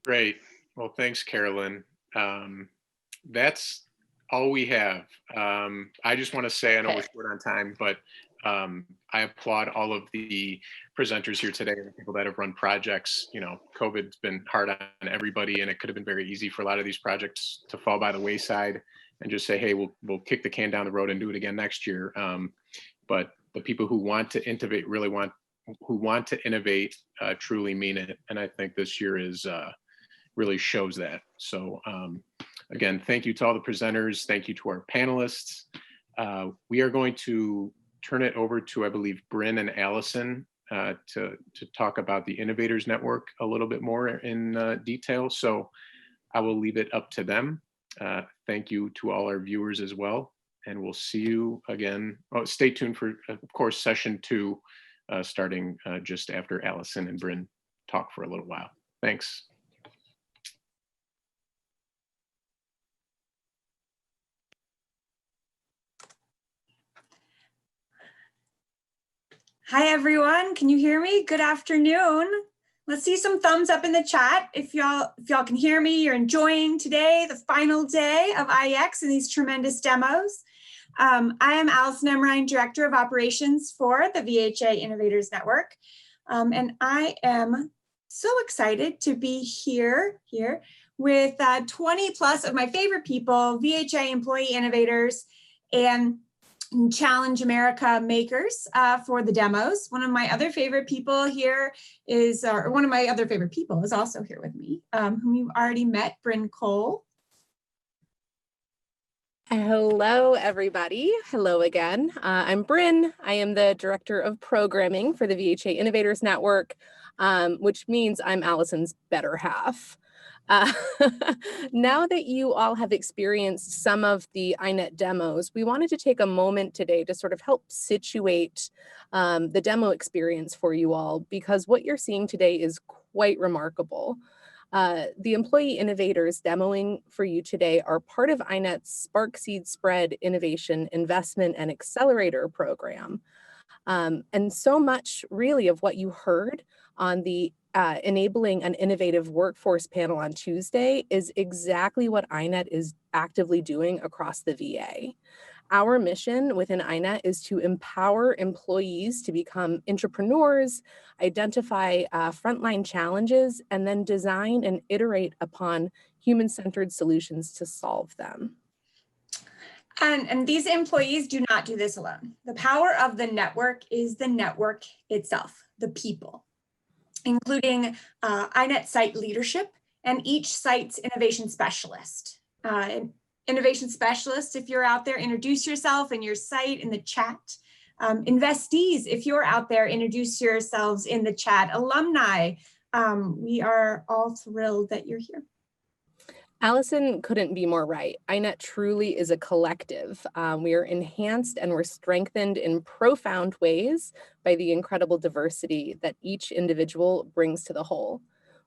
Great. Well, thanks, Carolyn. Um, that's all we have. I just want to say, I know we're short on time, but I applaud all of the presenters here today and the people that have run projects. You know, COVID's been hard on everybody, and it could have been very easy for a lot of these projects to fall by the wayside and just say, hey, we'll kick the can down the road and do it again next year. But the people who want to innovate who want to innovate truly mean it. And I think this year is really shows that. So again, thank you to all the presenters. Thank you to our panelists. We are going to turn it over to, I believe, Bryn and Allison to talk about the Innovators Network a little bit more in detail. So I will leave it up to them. Thank you to all our viewers as well. And we'll see you again. Oh, stay tuned for, of course, session 2, starting just after Allison and Bryn talk for a little while. Thanks. Hi, everyone. Can you hear me? Good afternoon. Let's see some thumbs up in the chat. If y'all can hear me, you're enjoying today, the final day of IEX and these tremendous demos. I am Allison Emrine, Director of Operations for the VHA Innovators Network. And I am so excited to be here with 20 plus of my favorite people, VHA employee innovators and Challenge America makers for the demos. One of my other favorite people here is, or one of my other favorite people is also here with me, whom you've already met, Bryn Cole. Hello, everybody. Hello again. I'm Bryn. I am the Director of Programming for the VHA Innovators Network, which means I'm Allison's better half. Now that you all have experienced some of the iNet demos, we wanted to take a moment today to sort of help situate the demo experience for you all, because what you're seeing today is quite remarkable. The employee innovators demoing for you today are part of iNet's Spark Seed Spread Innovation Investment and Accelerator program. And so much really of what you heard on the Enabling an Innovative Workforce panel on Tuesday is exactly what iNet is actively doing across the VA. Our mission within iNet is to empower employees to become entrepreneurs, identify frontline challenges, and then design and iterate upon human-centered solutions to solve them. And these employees do not do this alone. The power of the network is the network itself, the people, including iNet site leadership and each site's innovation specialist. Innovation specialist, if you're out there, introduce yourself and your site in the chat. Investees, if you're out there, introduce yourselves in the chat. Alumni, we are all thrilled that you're here. Allison couldn't be more right. iNet truly is a collective. We are enhanced and we're strengthened in profound ways by the incredible diversity that each individual brings to the whole.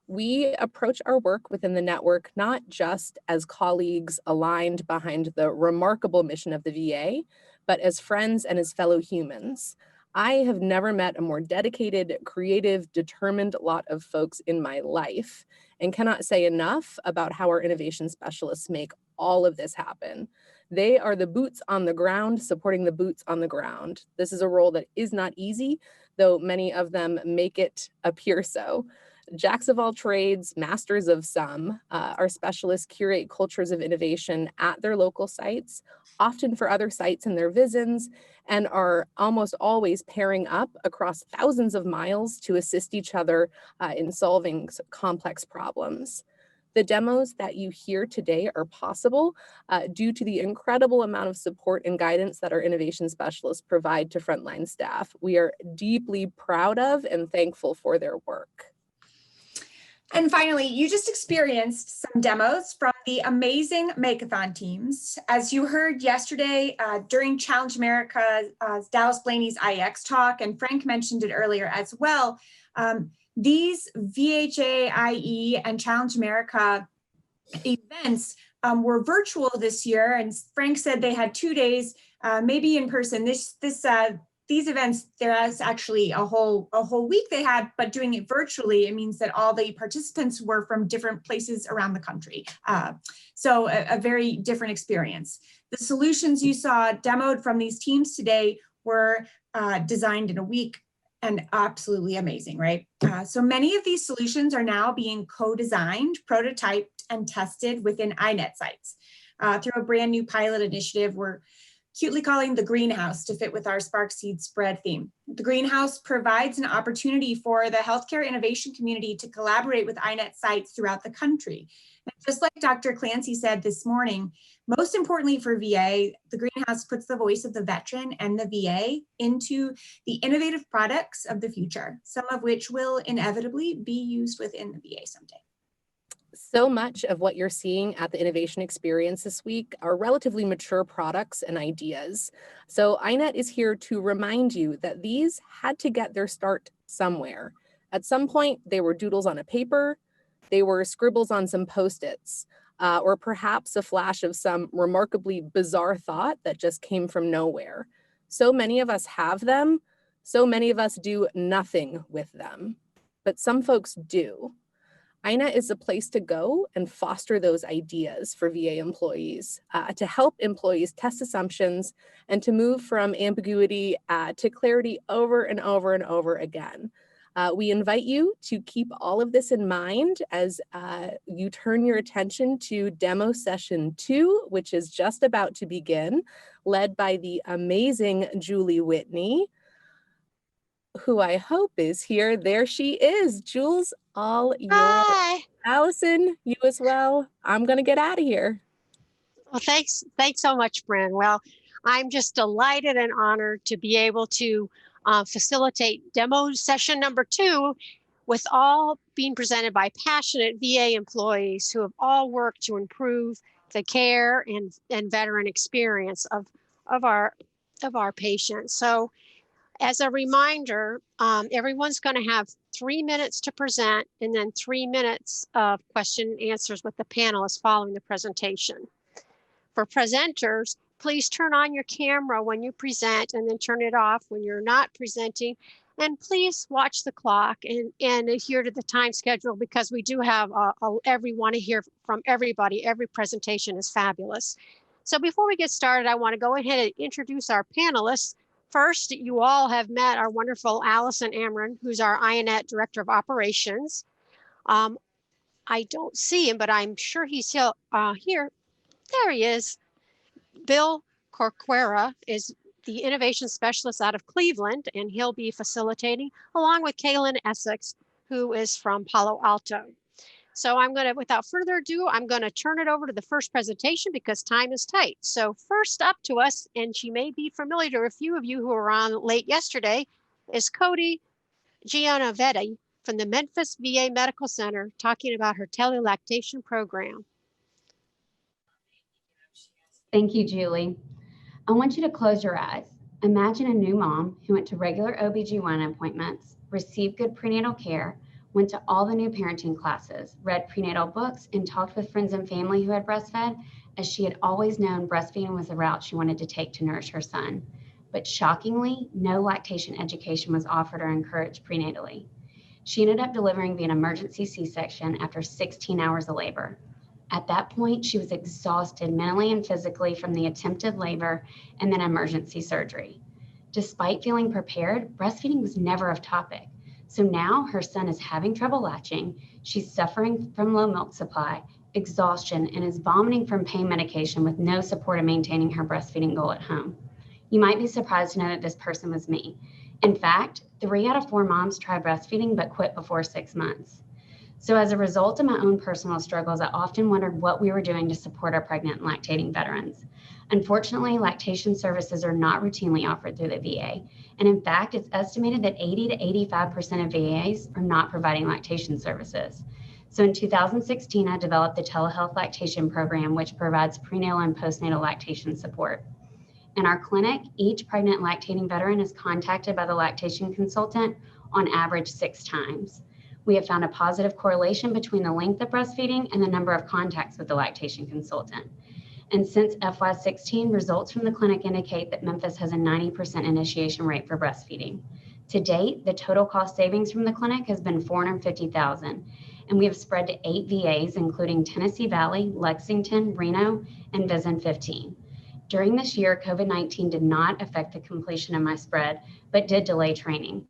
We approach our work within the network not just as colleagues aligned behind the remarkable mission of the VA, but as friends and as fellow humans. I have never met a more dedicated, creative, determined lot of folks in my life, and cannot say enough about how our innovation specialists make all of this happen. They are the boots on the ground supporting the boots on the ground. This is a role that is not easy, though many of them make it appear so. Jacks of all trades, masters of some, our specialists curate cultures of innovation at their local sites, often for other sites in their VISNs, and are almost always pairing up across thousands of miles to assist each other in solving complex problems. The demos that you hear today are possible due to the incredible amount of support and guidance that our innovation specialists provide to frontline staff. We are deeply proud of and thankful for their work. And finally, you just experienced some demos from the amazing Makeathon teams. As you heard yesterday during Challenge America, Dallas Blaney's IEX talk, and Frank mentioned it earlier as well, these VHA, IE, and Challenge America events were virtual this year. And Frank said they had 2 days, maybe in person. This these events, there's actually a whole week they had, but doing it virtually, it means that all the participants were from different places around the country. So a very different experience. The solutions you saw demoed from these teams today were designed in a week and absolutely amazing, right? So many of these solutions are now being co-designed, prototyped, and tested within iNet sites through a brand new pilot initiative we're cutely calling the greenhouse to fit with our Spark Seed Spread theme. The greenhouse provides an opportunity for the healthcare innovation community to collaborate with iNet sites throughout the country. And just like Dr. Clancy said this morning, most importantly for VA, the greenhouse puts the voice of the veteran and the VA into the innovative products of the future, some of which will inevitably be used within the VA someday. So much of what you're seeing at the Innovation Experience this week are relatively mature products and ideas. So iNet is here to remind you that these had to get their start somewhere. At some point, they were doodles on a paper, they were scribbles on some Post-its, or perhaps a flash of some remarkably bizarre thought that just came from nowhere. So many of us have them, so many of us do nothing with them, but some folks do. iNet is a place to go and foster those ideas for VA employees, to help employees test assumptions and to move from ambiguity to clarity over and over and over again. We invite you to keep all of this in mind as you turn your attention to demo session 2, which is just about to begin, led by the amazing Julie Whitney, who I hope is here. There she is. Jules, all yours. Hi. Allison, you as well. I'm going to get out of here. Well, thanks so much, Bryn. Well, I'm just delighted and honored to be able to facilitate demo session number 2 with all being presented by passionate VA employees who have all worked to improve the care and veteran experience of our patients. So as a reminder, everyone's going to have 3 minutes to present and then 3 minutes of question and answers with the panelists following the presentation. For presenters, please turn on your camera when you present and then turn it off when you're not presenting. And please watch the clock and adhere to the time schedule because we do have we want to hear from everybody. Every presentation is fabulous. So before we get started, I want to go ahead and introduce our panelists. First, you all have met our wonderful Allison Amron, who's our iNet Director of Operations. I don't see him, but I'm sure he's here. There he is. Bill Corquera is the Innovation Specialist out of Cleveland, and he'll be facilitating, along with Kaylin Essex, who is from Palo Alto. So without further ado, I'm going to turn it over to the first presentation because time is tight. So first up to us, and she may be familiar to a few of you who were on late yesterday, is Cody Gianovetti from the Memphis VA Medical Center talking about her telelactation program. Thank you, Julie. I want you to close your eyes. Imagine a new mom who went to regular OB/GYN appointments, received good prenatal care, went to all the new parenting classes, read prenatal books, and talked with friends and family who had breastfed, as she had always known breastfeeding was the route she wanted to take to nourish her son. But shockingly, no lactation education was offered or encouraged prenatally. She ended up delivering via an emergency C-section after 16 hours of labor. At that point, she was exhausted mentally and physically from the attempted labor and then emergency surgery. Despite feeling prepared, breastfeeding was never a topic. So now her son is having trouble latching, she's suffering from low milk supply, exhaustion, and is vomiting from pain medication with no support in maintaining her breastfeeding goal at home. You might be surprised to know that this person was me. In fact, 3 out of 4 moms try breastfeeding but quit before 6 months. So as a result of my own personal struggles, I often wondered what we were doing to support our pregnant and lactating veterans. Unfortunately, lactation services are not routinely offered through the VA. And in fact, it's estimated that 80 to 85% of VAs are not providing lactation services. So in 2016, I developed the Telehealth Lactation Program, which provides prenatal and postnatal lactation support. In our clinic, each pregnant lactating veteran is contacted by the lactation consultant on average 6 times. We have found a positive correlation between the length of breastfeeding and the number of contacts with the lactation consultant. And since FY16, results from the clinic indicate that Memphis has a 90% initiation rate for breastfeeding. To date, the total cost savings from the clinic has been $450,000, and we have spread to 8 VAs, including Tennessee Valley, Lexington, Reno, and Vision 15. During this year, COVID-19 did not affect the completion of my spread, but did delay training.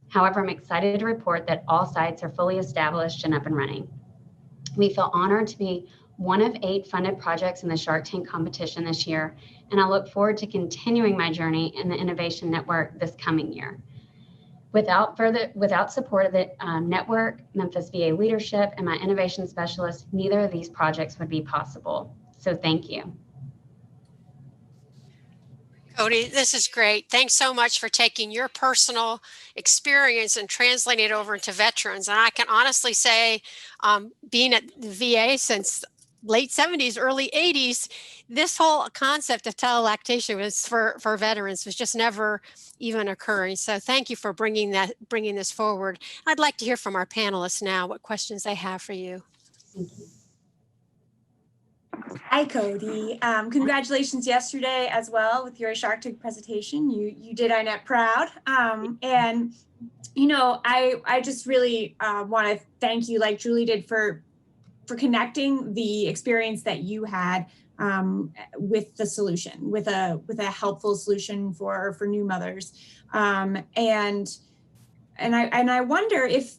However, I'm excited to report that all sites are fully established and up and running. We feel honored to be one of 8 funded projects in the Shark Tank competition this year, and I look forward to continuing my journey in the Innovation Network this coming year. Without support of the network, Memphis VA leadership, and my innovation specialists, neither of these projects would be possible. So thank you. Cody, this is great. Thanks so much for taking your personal experience and translating it over into veterans. And I can honestly say, being at the VA since late 70s, early 80s, this whole concept of telelactation was for veterans was just never even occurring. So thank you for bringing this forward. I'd like to hear from our panelists now what questions they have for you. Thank you. Hi, Cody. Congratulations yesterday as well with your Shark Tank presentation. You did INET proud. And, you know, I just really want to thank you, like Julie did, for connecting the experience that you had with the solution, with a helpful solution for new mothers. And I wonder if,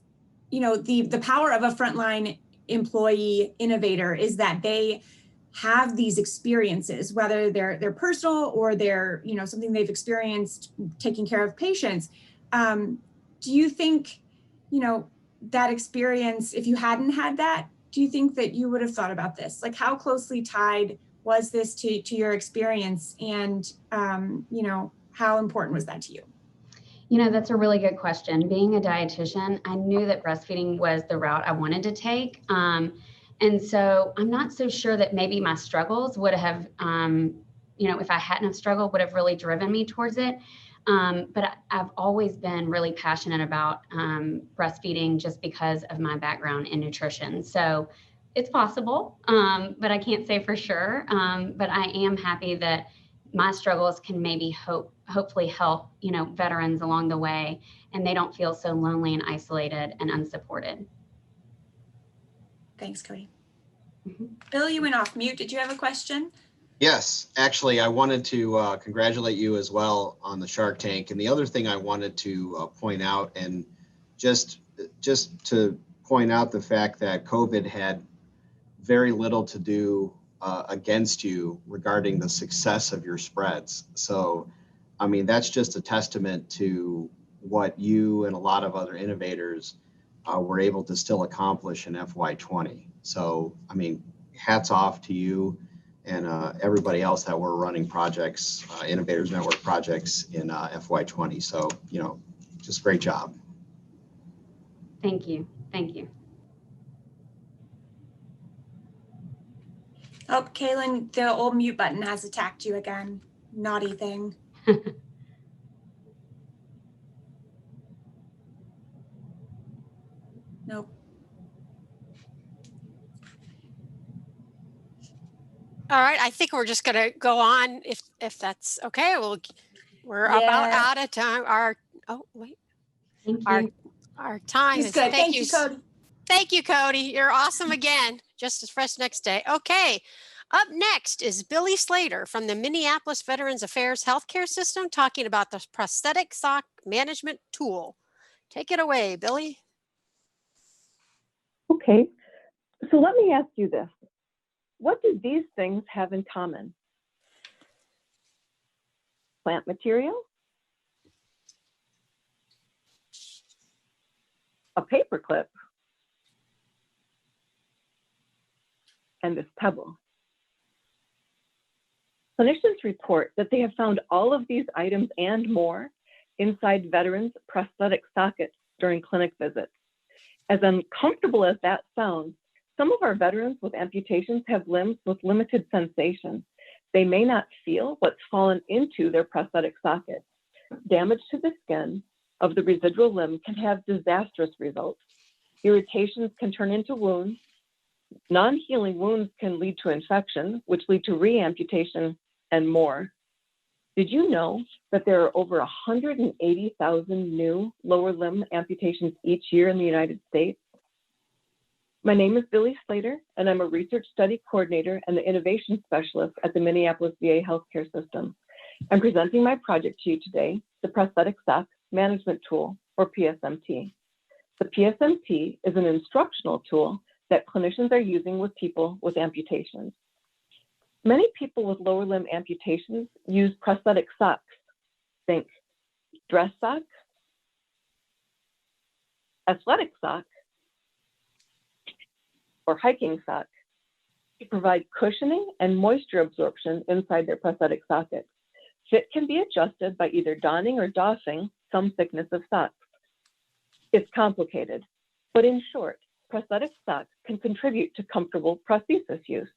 you know, the power of a frontline employee innovator is that they have these experiences, whether they're personal or they're, you know, something they've experienced taking care of patients. Do you think, you know, that experience, if you hadn't had that, do you think that you would have thought about this? Like, how closely tied was this to your experience? And, you know, how important was that to you? You know, that's a really good question. Being a dietitian, I knew that breastfeeding was the route I wanted to take. And so I'm not so sure that maybe my struggles would have, you know, if I hadn't have struggled, would have really driven me towards it. But I've always been really passionate about breastfeeding just because of my background in nutrition. So it's possible, but I can't say for sure. But I am happy that my struggles can maybe hopefully help, you know, veterans along the way, and they don't feel so lonely and isolated and unsupported. Thanks, Cody. Mm-hmm. Bill, you went off mute. Did you have a question? Yes, actually, I wanted to congratulate you as well on the Shark Tank. And the other thing I wanted to point out, and just to point out the fact that COVID had very little to do against you regarding the success of your spreads. So, I mean, that's just a testament to what you and a lot of other innovators were able to still accomplish in FY20. So, I mean, hats off to you and everybody else that were running projects, Innovators Network projects in FY20. So, you know, just great job. Thank you. Thank you. Oh, Kaylin, the old mute button has attacked you again. Naughty thing. Nope. All right, I think we're just going to go on if that's okay. We're about out of time. Our time is good. Thank you, Cody. Thank you, Cody. You're awesome again. Just as fresh next day. Okay. Up next is Billy Slater from the Minneapolis Veterans Affairs Healthcare System talking about the prosthetic sock management tool. Take it away, Billy. Okay, so let me ask you this. What do these things have in common? Plant material? A paperclip? And this pebble. Clinicians report that they have found all of these items and more inside veterans' prosthetic sockets during clinic visits. As uncomfortable as that sounds, some of our veterans with amputations have limbs with limited sensation. They may not feel what's fallen into their prosthetic socket. Damage to the skin of the residual limb can have disastrous results. Irritations can turn into wounds, Non-healing wounds can lead to infection, which lead to reamputation and more. Did you know that there are over 180,000 new lower limb amputations each year in the United States? My name is Billy Slater, and I'm a research study coordinator and the innovation specialist at the Minneapolis VA Healthcare System. I'm presenting my project to you today, the Prosthetic Sock Management Tool, or PSMT. The PSMT is an instructional tool that clinicians are using with people with amputations. Many people with lower limb amputations use prosthetic socks. Think dress sock, athletic sock, or hiking sock to provide cushioning and moisture absorption inside their prosthetic socket. Fit can be adjusted by either donning or doffing some thickness of socks. It's complicated, but in short, prosthetic socks can contribute to comfortable prosthesis use.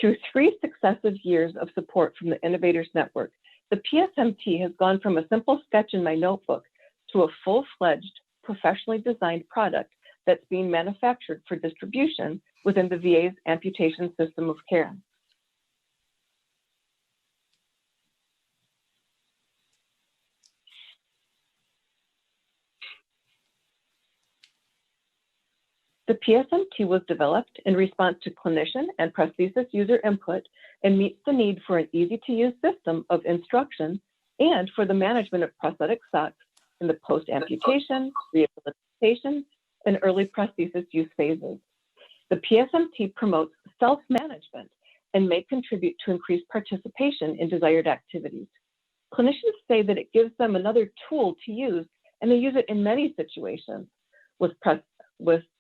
Through 3 successive years of support from the Innovators Network, the PSMT has gone from a simple sketch in my notebook to a full-fledged, professionally designed product that's being manufactured for distribution within the VA's amputation system of care. The PSMT was developed in response to clinician and prosthesis user input and meets the need for an easy-to-use system of instruction and for the management of prosthetic socks in the post-amputation, rehabilitation, and early prosthesis use phases. The PSMT promotes self-management and may contribute to increased participation in desired activities. Clinicians say that it gives them another tool to use, and they use it in many situations with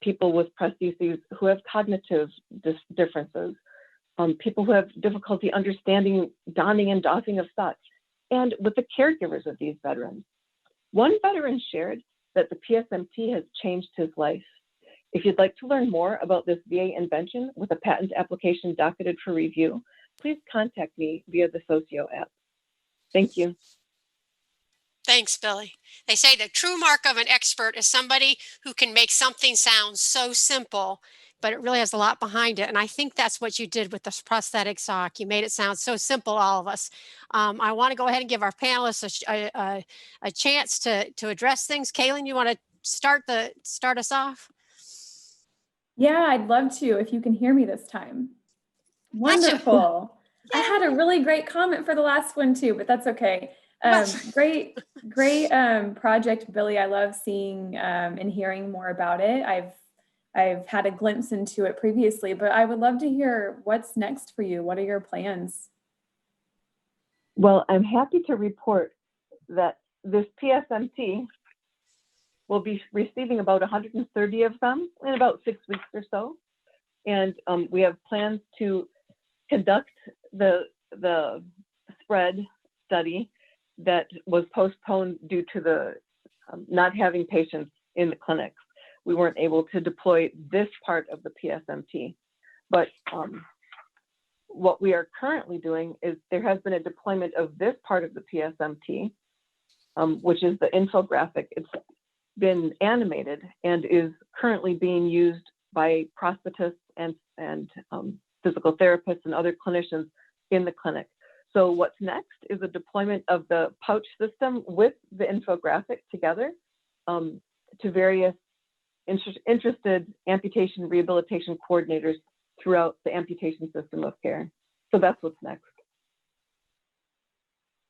people with prostheses who have cognitive differences, people who have difficulty understanding donning and doffing of socks, and with the caregivers of these veterans. One veteran shared that the PSMT has changed his life. If you'd like to learn more about this VA invention with a patent application docketed for review, please contact me via the Socio app. Thank you. Thanks, Billy. They say the true mark of an expert is somebody who can make something sound so simple, but it really has a lot behind it. And I think that's what you did with this prosthetic sock. You made it sound so simple, all of us. I want to go ahead and give our panelists a chance to address things. Kaylin, you want to start us off? Yeah, I'd love to, if you can hear me this time. Wonderful. I had a really great comment for the last one too, but that's okay. Great project, Billy. I love seeing and hearing more about it. I've had a glimpse into it previously, but I would love to hear what's next for you. What are your plans? Well, I'm happy to report that this PSMT will be receiving about 130 of them in about 6 weeks or so. And we have plans to conduct the spread study that was postponed due to the not having patients in the clinics. We weren't able to deploy this part of the PSMT, but what we are currently doing is there has been a deployment of this part of the PSMT, which is the infographic. It's been animated and is currently being used by prosthetists and physical therapists and other clinicians in the clinic. So what's next is a deployment of the pouch system with the infographic together to various interested amputation rehabilitation coordinators throughout the amputation system of care. So that's what's next.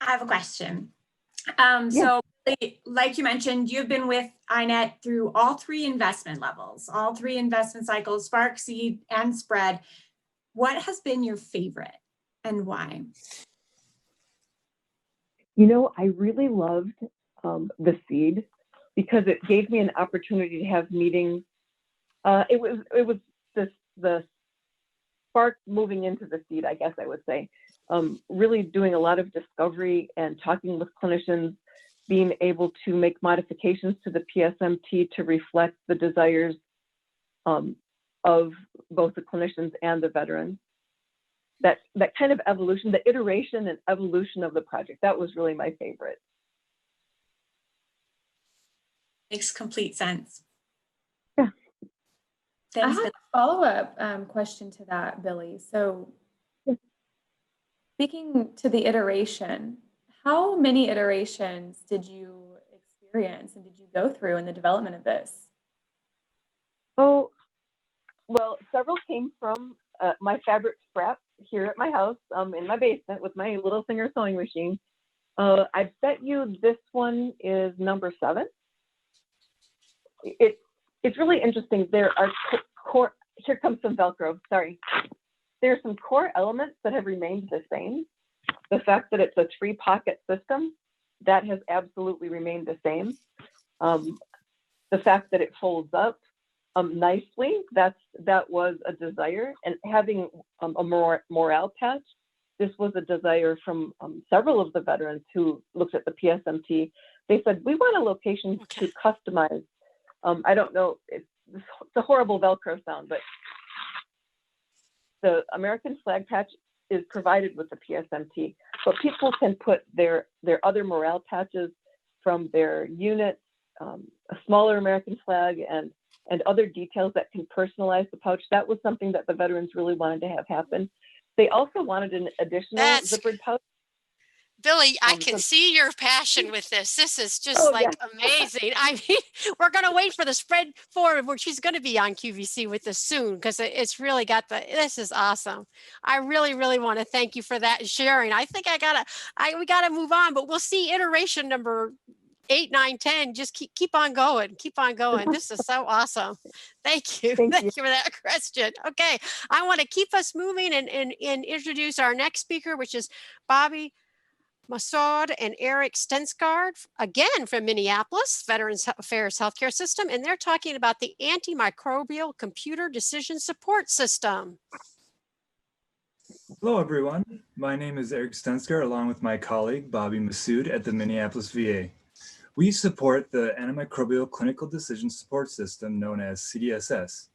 I have a question. Yeah. So like you mentioned, you've been with iNet through all 3 investment levels, all 3 investment cycles, Spark, Seed, and Spread. What has been your favorite and why? You know, I really loved the Seed because it gave me an opportunity to have meetings. It was the Spark moving into the Seed, I guess I would say. Really doing a lot of discovery and talking with clinicians, being able to make modifications to the PSMT to reflect the desires of both the clinicians and the veterans. That kind of evolution, the iteration and evolution of the project, that was really my favorite. Makes complete sense. Yeah. Thanks. have a follow-up question to that, Billy. So speaking to the iteration, how many iterations did you experience and did you go through in the development of this? Oh, well, several came from my fabric scrap here at my house, in my basement with my little Singer sewing machine. I bet you this one is number 7. It's really interesting. There are core, here comes some Velcro, sorry. There are some core elements that have remained the same. The fact that it's a 3-pocket system, that has absolutely remained the same. The fact that it folds up nicely, that was a desire. And having a morale patch, this was a desire from several of the veterans who looked at the PSMT. They said, we want a location to customize. I don't know, it's a horrible Velcro sound, but the American flag patch is provided with the PSMT, but people can put their other morale patches from their unit, a smaller American flag, and other details that can personalize the pouch. That was something that the veterans really wanted to have happen. They also wanted an additional zippered pouch. Billy, I can see your passion with this. This is just amazing. I mean, we're going to wait for the spread forward where she's going to be on QVC with this soon, because it's really got this is awesome. I really, really want to thank you for that sharing. I think we got to move on, but we'll see iteration number 8, 9, 10. Just keep on going. Keep on going. This is so awesome. Thank you. Thank you for that question. Okay. I want to keep us moving and introduce our next speaker, which is Bobby Massoud and Eric Stensgaard, again from Minneapolis, Veterans Affairs Healthcare System, and they're talking about the antimicrobial computer decision support system. Hello, everyone. My name is Eric Stensgaard, along with my colleague, Bobby Massoud at the Minneapolis VA. We support the Antimicrobial Clinical Decision Support System, known as CDSS.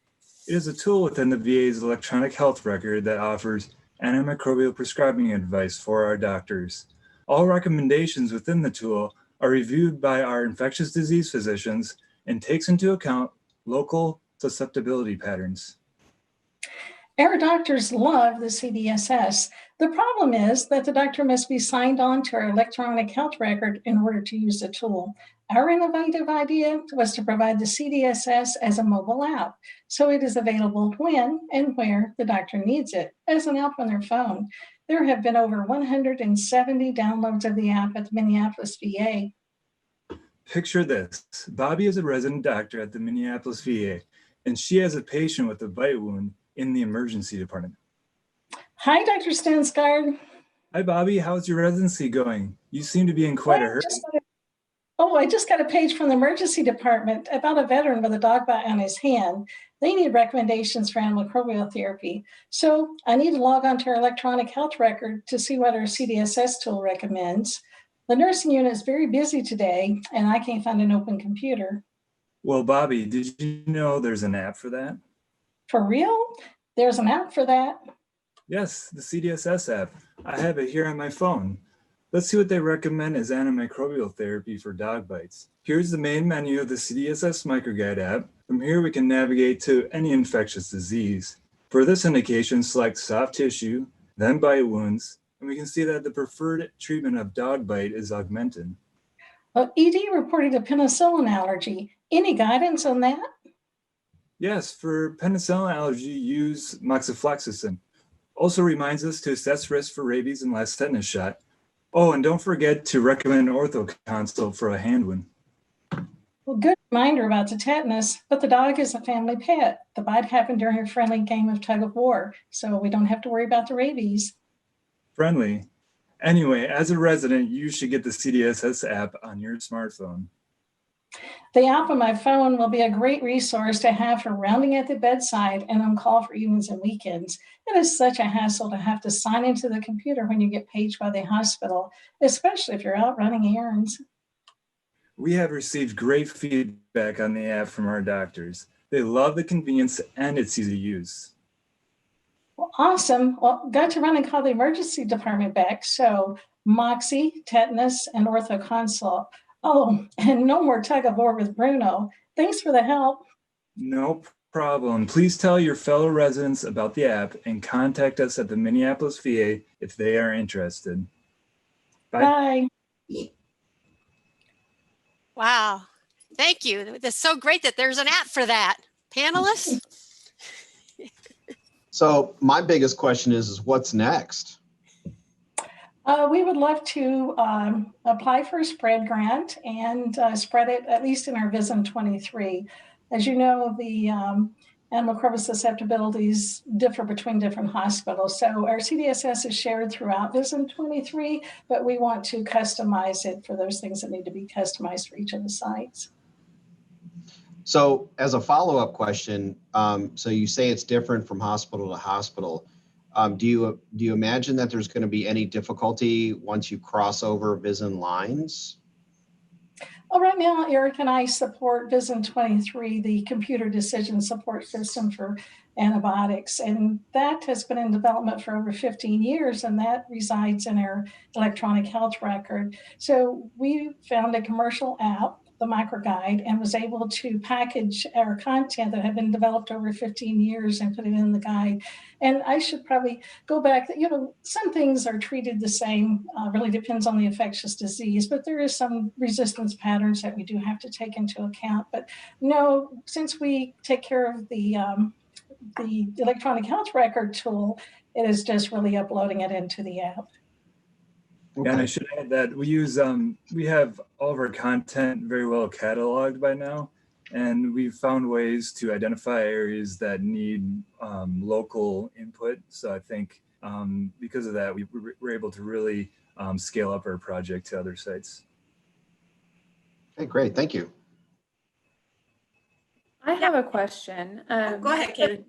It is a tool within the VA's electronic health record that offers antimicrobial prescribing advice for our doctors. All recommendations within the tool are reviewed by our infectious disease physicians and takes into account local susceptibility patterns. Our doctors love the CDSS. The problem is that the doctor must be signed on to our electronic health record in order to use the tool. Our innovative idea was to provide the CDSS as a mobile app, so it is available when and where the doctor needs it, as an app on their phone. There have been over 170 downloads of the app at the Minneapolis VA. Picture this. Bobby is a resident doctor at the Minneapolis VA, and she has a patient with a bite wound in the emergency department. Hi, Dr. Stensgaard. Hi, Bobby. How's your residency going? You seem to be in quite a hurry. I just got a page from the emergency department about a veteran with a dog bite on his hand. They need recommendations for antimicrobial therapy. So I need to log on to our electronic health record to see what our CDSS tool recommends. The nursing unit is very busy today, and I can't find an open computer. Well, Bobby, did you know there's an app for that? For real? There's an app for that? Yes, the CDSS app. I have it here on my phone. Let's see what they recommend as antimicrobial therapy for dog bites. Here's the main menu of the CDSS MicroGuide app. From here, we can navigate to any infectious disease. For this indication, select soft tissue, then bite wounds, and we can see that the preferred treatment of dog bite is augmentin. Well, ED reported a penicillin allergy. Any guidance on that? Yes, for penicillin allergy, use moxifloxacin. Also reminds us to assess risk for rabies and last tetanus shot. Oh, and don't forget to recommend OrthoConsult for a hand wound. Well, good reminder about the tetanus, but the dog is a family pet. The bite happened during a friendly game of tug of war, so we don't have to worry about the rabies. Friendly. Anyway, as a resident, you should get the CDSS app on your smartphone. The app on my phone will be a great resource to have for rounding at the bedside and on call for evenings and weekends. It is such a hassle to have to sign into the computer when you get paged by the hospital, especially if you're out running errands. We have received great feedback on the app from our doctors. They love the convenience and it's easy to use. Well, awesome. Well, got to run and call the emergency department back. So Moxie, tetanus, and OrthoConsult. Oh, and no more tug of war with Bruno. Thanks for the help. No problem. Please tell your fellow residents about the app and contact us at the Minneapolis VA if they are interested. Bye. Bye. Wow. Thank you. That's so great that there's an app for that. Panelists? So my biggest question is what's next? We would love to apply for a spread grant and spread it at least in our VISN 23. As you know, the animal microbial susceptibilities differ between different hospitals. So our CDSS is shared throughout VISN 23, but we want to customize it for those things that need to be customized for each of the sites. So as a follow-up question, so you say it's different from hospital to hospital. Do you imagine that there's going to be any difficulty once you cross over VISN lines? Well, right now, Eric and I support VISN 23, the computer decision support system for antibiotics. And that has been in development for over 15 years, and that resides in our electronic health record. So we found a commercial app, the MicroGuide, and was able to package our content that had been developed over 15 years and put it in the guide. And I should probably go back, you know, some things are treated the same, really depends on the infectious disease, but there is some resistance patterns that we do have to take into account. But no, since we take care of the electronic health record tool, it is just really uploading it into the app. Yeah, and I should add that we have all of our content very well cataloged by now, and we've found ways to identify areas that need local input. So I think because of that, we were able to really scale up our project to other sites. Okay, great. Thank you. I have a question. Go ahead, Kaylin.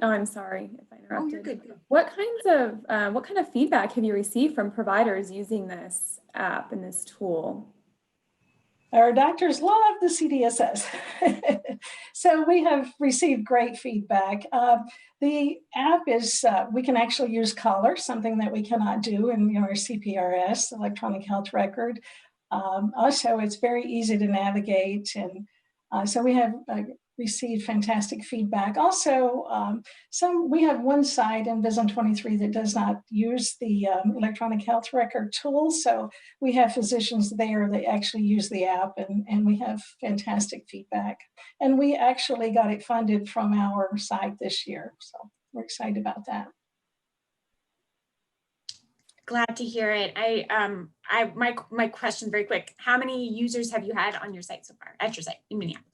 I'm sorry if I interrupted. Oh, you're good. What kind of feedback have you received from providers using this app and this tool? Our doctors love the CDSS. So we have received great feedback. The app is, we can actually use color, something that we cannot do in our CPRS, electronic health record. Also, it's very easy to navigate. And so we have received fantastic feedback. Also, we have one site in VISN 23 that does not use the electronic health record tool. So we have physicians there that actually use the app, and we have fantastic feedback. And we actually got it funded from our site this year. So we're excited about that. Glad to hear it. My question very quick. How many users have you had on your site so far, at your site in Minneapolis?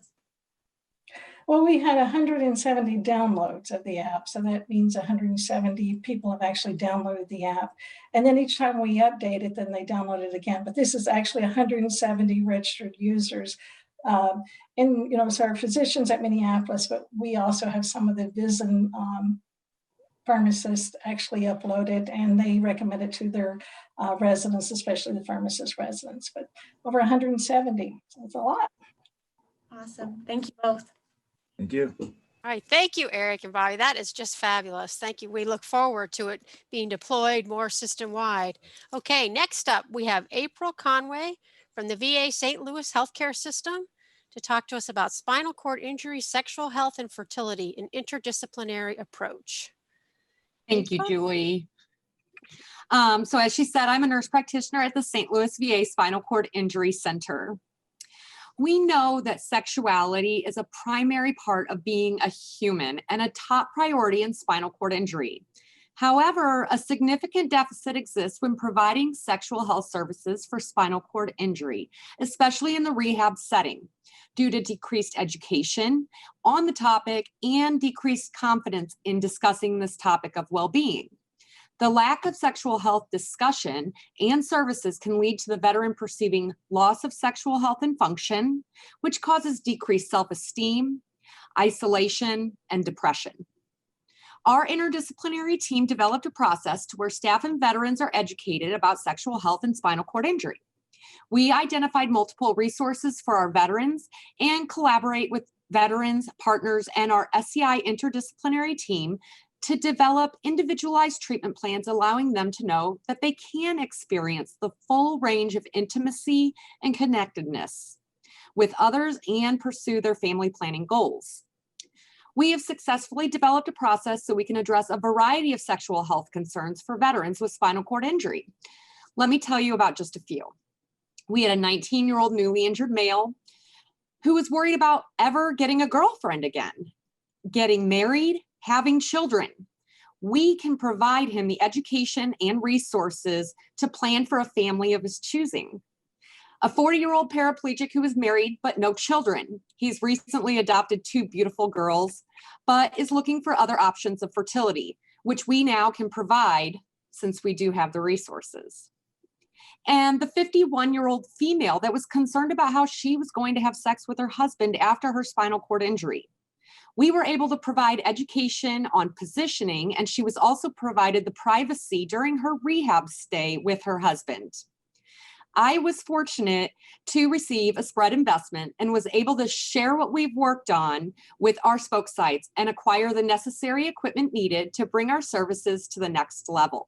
Well, we had 170 downloads of the app. So that means 170 people have actually downloaded the app. And then each time we update it, then they download it again. But this is actually 170 registered users. So our physicians at Minneapolis, but we also have some of the VISN pharmacists actually upload it, and they recommend it to their residents, especially the pharmacist residents. But over 170, so it's a lot. Awesome. Thank you both. Thank you. All right. Thank you, Eric and Bobby. That is just fabulous. Thank you. We look forward to it being deployed more system-wide. Okay, next up, we have April Conway from the VA St. Louis Healthcare System to talk to us about spinal cord injury, sexual health, and fertility, an interdisciplinary approach. Thank you, Julie. So as she said, I'm a nurse practitioner at the St. Louis VA Spinal Cord Injury Center. We know that sexuality is a primary part of being a human and a top priority in spinal cord injury. However, a significant deficit exists when providing sexual health services for spinal cord injury, especially in the rehab setting, due to decreased education on the topic and decreased confidence in discussing this topic of well-being. The lack of sexual health discussion and services can lead to the veteran perceiving loss of sexual health and function, which causes decreased self-esteem, isolation, and depression. Our interdisciplinary team developed a process to where staff and veterans are educated about sexual health and spinal cord injury. We identified multiple resources for our veterans and collaborate with veterans, partners, and our SCI interdisciplinary team to develop individualized treatment plans, allowing them to know that they can experience the full range of intimacy and connectedness with others and pursue their family planning goals. We have successfully developed a process so we can address a variety of sexual health concerns for veterans with spinal cord injury. Let me tell you about just a few. We had a 19-year-old newly injured male who was worried about ever getting a girlfriend again, getting married, having children. We can provide him the education and resources to plan for a family of his choosing. A 40-year-old paraplegic who is married but no children. He's recently adopted 2 beautiful girls, but is looking for other options of fertility, which we now can provide since we do have the resources. And the 51-year-old female that was concerned about how she was going to have sex with her husband after her spinal cord injury. We were able to provide education on positioning, and she was also provided the privacy during her rehab stay with her husband. I was fortunate to receive a spread investment and was able to share what we've worked on with our spoke sites and acquire the necessary equipment needed to bring our services to the next level.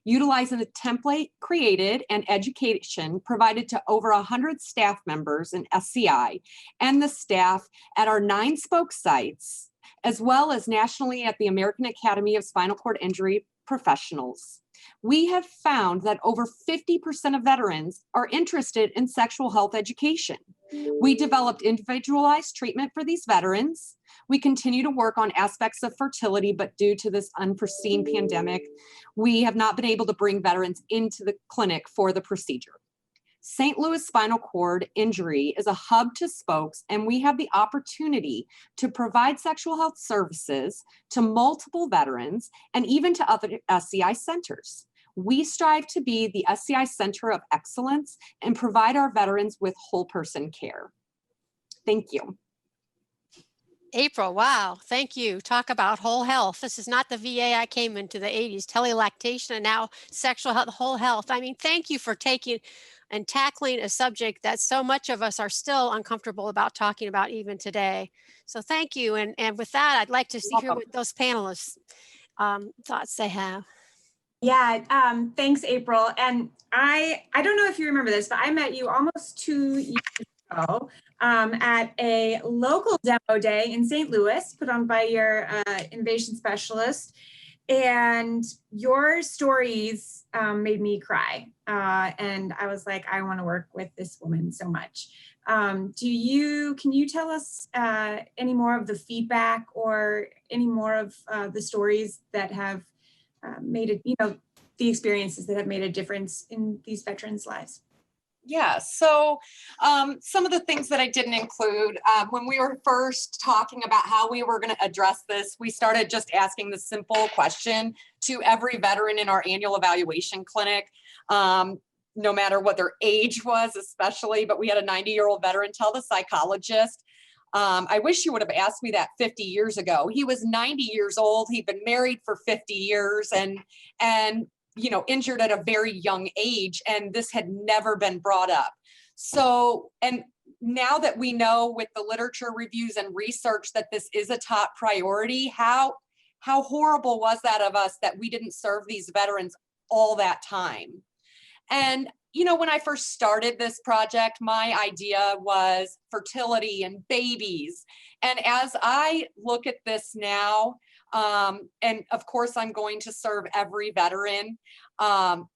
Utilizing the template created and education provided to over 100 staff members in SCI and the staff at our 9 spoke sites, as well as nationally at the American Academy of Spinal Cord Injury Professionals. We have found that over 50% of veterans are interested in sexual health education. We developed individualized treatment for these veterans. We continue to work on aspects of fertility, but due to this unforeseen pandemic, we have not been able to bring veterans into the clinic for the procedure. St. Louis Spinal Cord Injury is a hub to spokes, and we have the opportunity to provide sexual health services to multiple veterans and even to other SCI centers. We strive to be the SCI Center of Excellence and provide our veterans with whole person care. Thank you. April, wow, thank you. Talk about whole health. This is not the VA I came into the 80s, telelactation, and now sexual health, whole health. I mean, thank you for taking and tackling a subject that so much of us are still uncomfortable about talking about even today. So thank you. And with that, I'd like to hear what those panelists thoughts they have. Yeah, thanks, April. And I don't know if you remember this, but I met you almost 2 years ago at a local demo day in St. Louis, put on by your innovation specialist. And your stories made me cry. And I was like, I want to work with this woman so much. Can you tell us any more of the feedback or any more of the stories that have made it, the experiences that have made a difference in these veterans' lives? Yeah, so some of the things that I didn't include, when we were first talking about how we were going to address this, we started just asking the simple question to every veteran in our annual evaluation clinic, no matter what their age was, especially, but we had a 90-year-old veteran tell the psychologist, I wish you would have asked me that 50 years ago. He was 90 years old. He'd been married for 50 years and injured at a very young age, and this had never been brought up. So, and now that we know with the literature reviews and research that this is a top priority, how horrible was that of us that we didn't serve these veterans all that time? And when I first started this project, my idea was fertility and babies. And as I look at this now, and of course, I'm going to serve every veteran.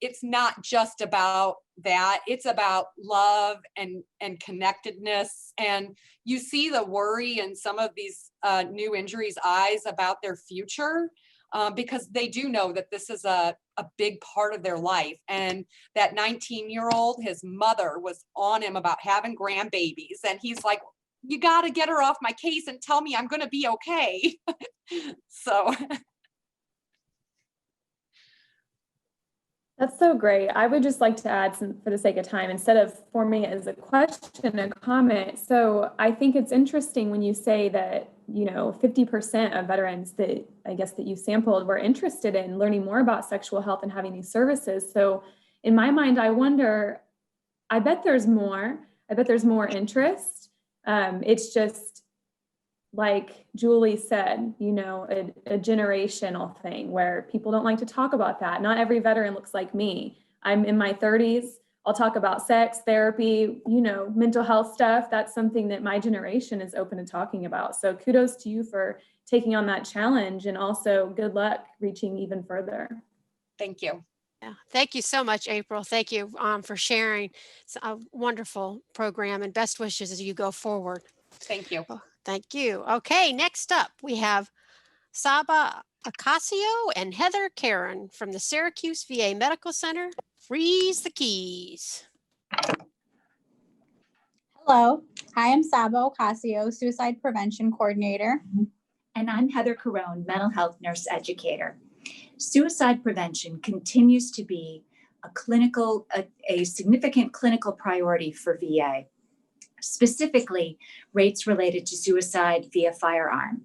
It's not just about that. It's about love and connectedness. And you see the worry in some of these new injuries' eyes about their future, because they do know that this is a big part of their life. And that 19-year-old, his mother was on him about having grandbabies. And he's like, you got to get her off my case and tell me I'm going to be okay. So. That's so great. I would just like to add some, for the sake of time, instead of forming it as a question, a comment. So I think it's interesting when you say that, 50% of veterans that you sampled were interested in learning more about sexual health and having these services. So in my mind, I wonder, I bet there's more. I bet there's more interest. It's just like Julie said, a generational thing where people don't like to talk about that. Not every veteran looks like me. I'm in my 30s. I'll talk about sex, therapy, you know, mental health stuff. That's something that my generation is open to talking about. So kudos to you for taking on that challenge, and also good luck reaching even further. Thank you. Yeah, thank you so much, April. Thank you for sharing. It's a wonderful program, and best wishes as you go forward. Thank you. Oh, thank you. Okay, next up we have Saba Ocasio and Heather Karen from the Syracuse VA Medical Center. Freeze the keys. Hello, I am Saba Ocasio, Suicide Prevention Coordinator. And I'm Heather Carone, Mental Health Nurse Educator. Suicide prevention continues to be a significant clinical priority for VA, specifically rates related to suicide via firearm.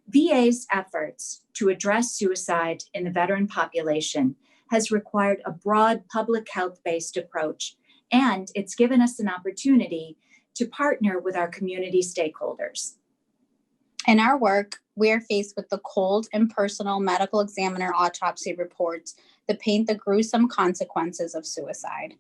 VA's efforts to address suicide in the veteran population has required a broad public health-based approach, and it's given us an opportunity to partner with our community stakeholders. In our work, we are faced with the cold, impersonal medical examiner autopsy reports that paint the gruesome consequences of suicide.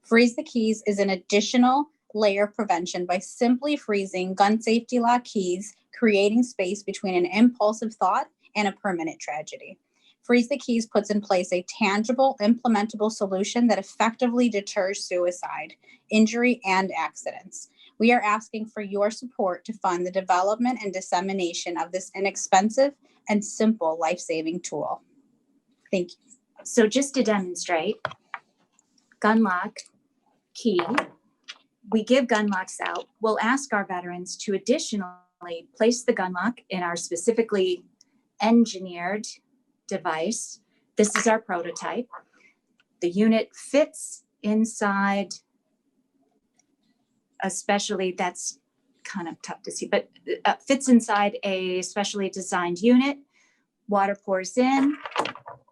Freeze the keys is an additional layer of prevention by simply freezing gun safety lock keys, creating space between an impulsive thought and a permanent tragedy. Freeze the keys puts in place a tangible, implementable solution that effectively deters suicide, injury, and accidents. We are asking for your support to fund the development and dissemination of this inexpensive and simple life-saving tool. Thank you. So just to demonstrate, gun lock key, we give gun locks out. We'll ask our veterans to additionally place the gun lock in our specifically engineered device. This is our prototype. The unit fits inside, especially, that's kind of tough to see, but fits inside a specially designed unit. Water pours in,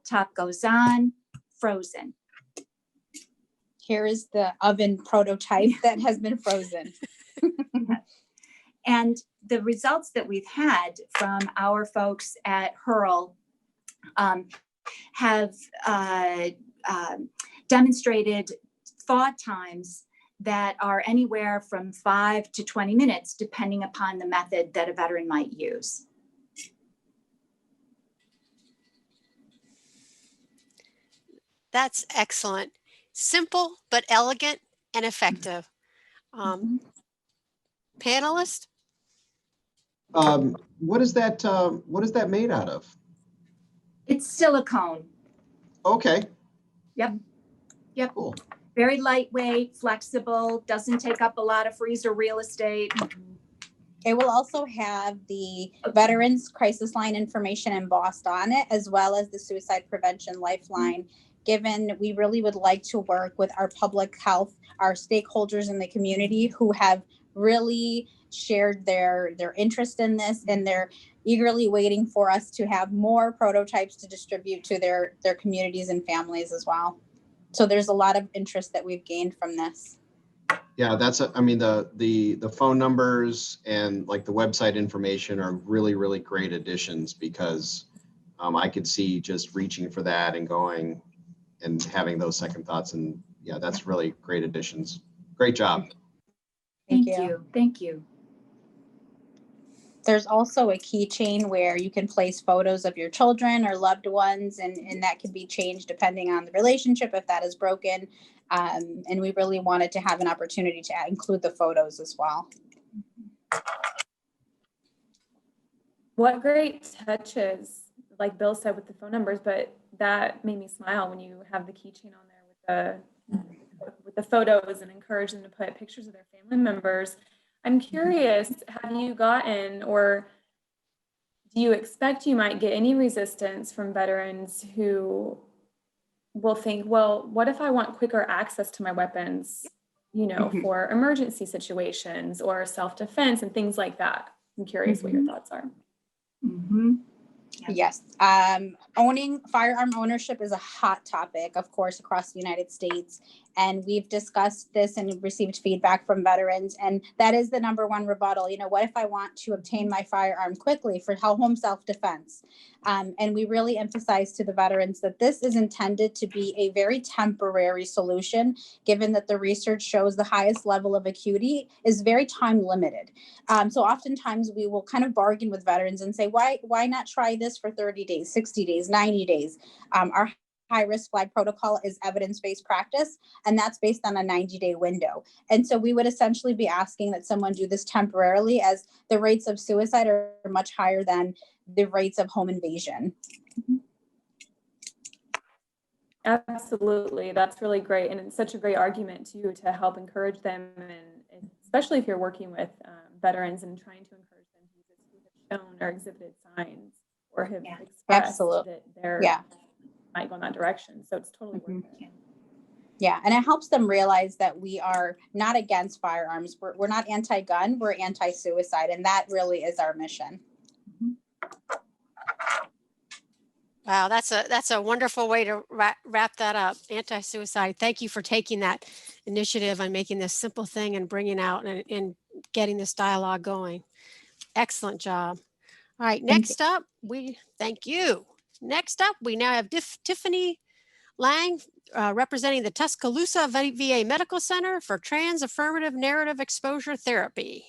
top goes on, frozen. Here is the oven prototype that has been frozen. And the results that we've had from our folks at Hurl have demonstrated thaw times that are anywhere from 5 to 20 minutes, depending upon the method that a veteran might use. That's excellent. Simple, but elegant and effective. Panelist? What is that made out of? It's silicone. Okay. Yep. Cool. Very lightweight, flexible, doesn't take up a lot of freezer real estate. It will also have the Veterans Crisis Line information embossed on it, as well as the Suicide Prevention Lifeline. Given we really would like to work with our public health, our stakeholders in the community who have really shared their interest in this, and they're eagerly waiting for us to have more prototypes to distribute to their communities and families as well. So there's a lot of interest that we've gained from this. Yeah, the phone numbers and like the website information are really, really great additions, because I could see just reaching for that and going and having those second thoughts. And yeah, that's really great additions. Great job. Thank you. Thank you. There's also a keychain where you can place photos of your children or loved ones, and that can be changed depending on the relationship if that is broken. And we really wanted to have an opportunity to include the photos as well. What great touches, like Bill said with the phone numbers, but that made me smile when you have the keychain on there with the photos and encourage them to put pictures of their family members. I'm curious, have you gotten, or do you expect you might get any resistance from veterans who will think, well, what if I want quicker access to my weapons, you know, for emergency situations or self-defense and things like that? I'm curious what your thoughts are. Yes. Firearm ownership is a hot topic, of course, across the United States. And we've discussed this and received feedback from veterans. And that is the number one rebuttal. You know, what if I want to obtain my firearm quickly for home self-defense? And we really emphasize to the veterans that this is intended to be a very temporary solution, given that the research shows the highest level of acuity is very time limited. So oftentimes we will kind of bargain with veterans and say, why not try this for 30 days, 60 days, 90 days? Our high-risk flag protocol is evidence-based practice, and that's based on a 90-day window. And so we would essentially be asking that someone do this temporarily, as the rates of suicide are much higher than the rates of home invasion. Absolutely, that's really great, and it's such a great argument too to help encourage them, and especially if you're working with veterans and trying to encourage them to use it, who have shown or exhibited signs or have expressed that they're might go in that direction. So it's totally worth it. Yeah, and it helps them realize that we are not against firearms. We're not anti-gun, we're anti-suicide, and that really is our mission. Wow, that's a wonderful way to wrap that up. Anti-suicide. Thank you for taking that initiative and making this simple thing and bringing out and getting this dialogue going. Excellent job. All right, next up, thank you. Next up, we now have Tiffany Lang representing the Tuscaloosa VA Medical Center for Trans-Affirmative Narrative Exposure Therapy.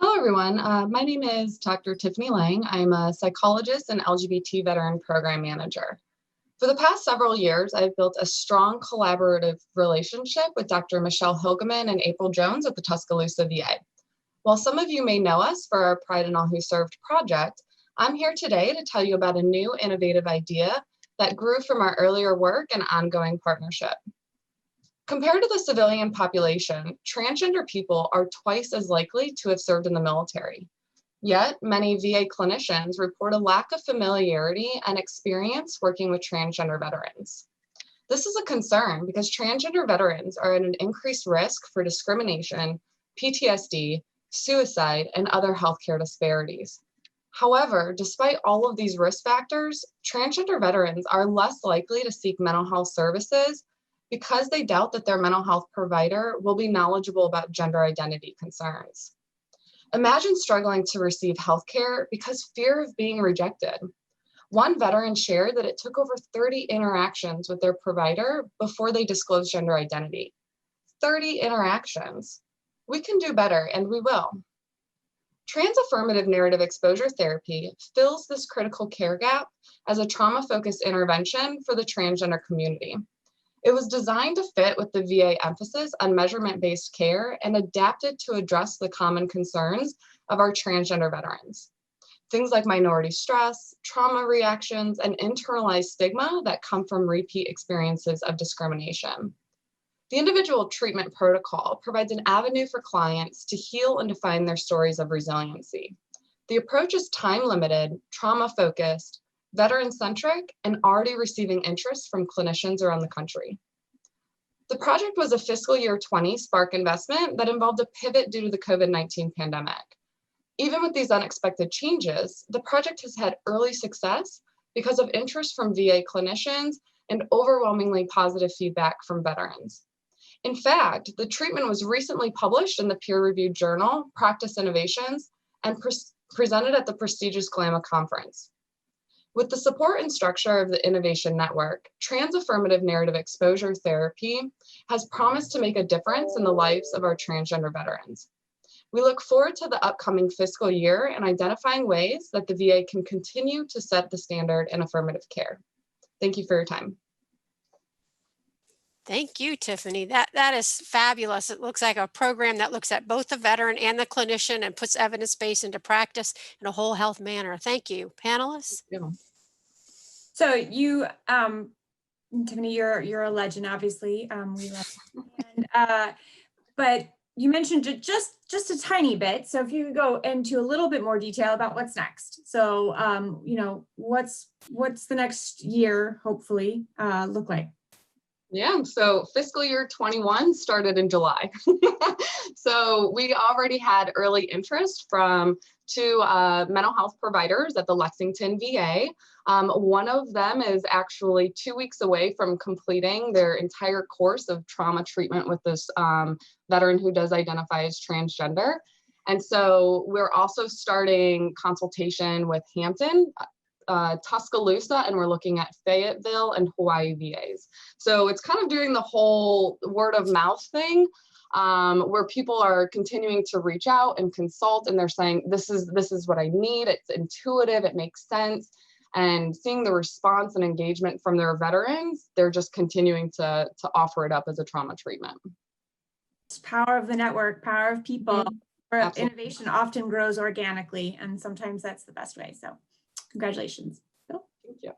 Hello, everyone. My name is Dr. Tiffany Lang. I'm a psychologist and LGBT veteran program manager. For the past several years, I've built a strong collaborative relationship with Dr. Michelle Hilgeman and April Jones at the Tuscaloosa VA. While some of you may know us for our Pride in All Who Served project, I'm here today to tell you about a new innovative idea that grew from our earlier work and ongoing partnership. Compared to the civilian population, transgender people are twice as likely to have served in the military. Yet, many VA clinicians report a lack of familiarity and experience working with transgender veterans. This is a concern because transgender veterans are at an increased risk for discrimination, PTSD, suicide, and other healthcare disparities. However, despite all of these risk factors, transgender veterans are less likely to seek mental health services because they doubt that their mental health provider will be knowledgeable about gender identity concerns. Imagine struggling to receive healthcare because fear of being rejected. One veteran shared that it took over 30 interactions with their provider before they disclosed gender identity. 30 interactions. We can do better, and we will. Trans-affirmative narrative exposure therapy fills this critical care gap as a trauma-focused intervention for the transgender community. It was designed to fit with the VA emphasis on measurement-based care and adapted to address the common concerns of our transgender veterans. Things like minority stress, trauma reactions, and internalized stigma that come from repeat experiences of discrimination. The individual treatment protocol provides an avenue for clients to heal and define their stories of resiliency. The approach is time-limited, trauma-focused, veteran-centric, and already receiving interest from clinicians around the country. The project was a fiscal year 20 Spark investment that involved a pivot due to the COVID-19 pandemic. Even with these unexpected changes, the project has had early success because of interest from VA clinicians and overwhelmingly positive feedback from veterans. In fact, the treatment was recently published in the peer-reviewed journal, Practice Innovations, and presented at the prestigious GLAMA conference. With the support and structure of the Innovation Network, trans-affirmative narrative exposure therapy has promised to make a difference in the lives of our transgender veterans. We look forward to the upcoming fiscal year and identifying ways that the VA can continue to set the standard in affirmative care. Thank you for your time. Thank you, Tiffany. That is fabulous. It looks like a program that looks at both the veteran and the clinician and puts evidence-based into practice in a whole health manner. Thank you. Panelists? So you, Tiffany, you're a legend, obviously. We love you. And, but you mentioned just a tiny bit. So if you could go into a little bit more detail about what's next. So, you know, what's the next year, hopefully, look like? Yeah, so fiscal year 21 started in July. So we already had early interest from two mental health providers at the Lexington VA. One of them is actually 2 weeks away from completing their entire course of trauma treatment with this veteran who does identify as transgender. And so we're also starting consultation with Hampton, Tuscaloosa, and we're looking at Fayetteville and Hawaii VAs. So it's kind of doing the whole word of mouth thing, where people are continuing to reach out and consult, and they're saying, this is what I need. It's intuitive, it makes sense. And seeing the response and engagement from their veterans, they're just continuing to offer it up as a trauma treatment. It's power of the network, power of people. Absolutely. Innovation often grows organically, and sometimes that's the best way. So congratulations. Bill? Thank you.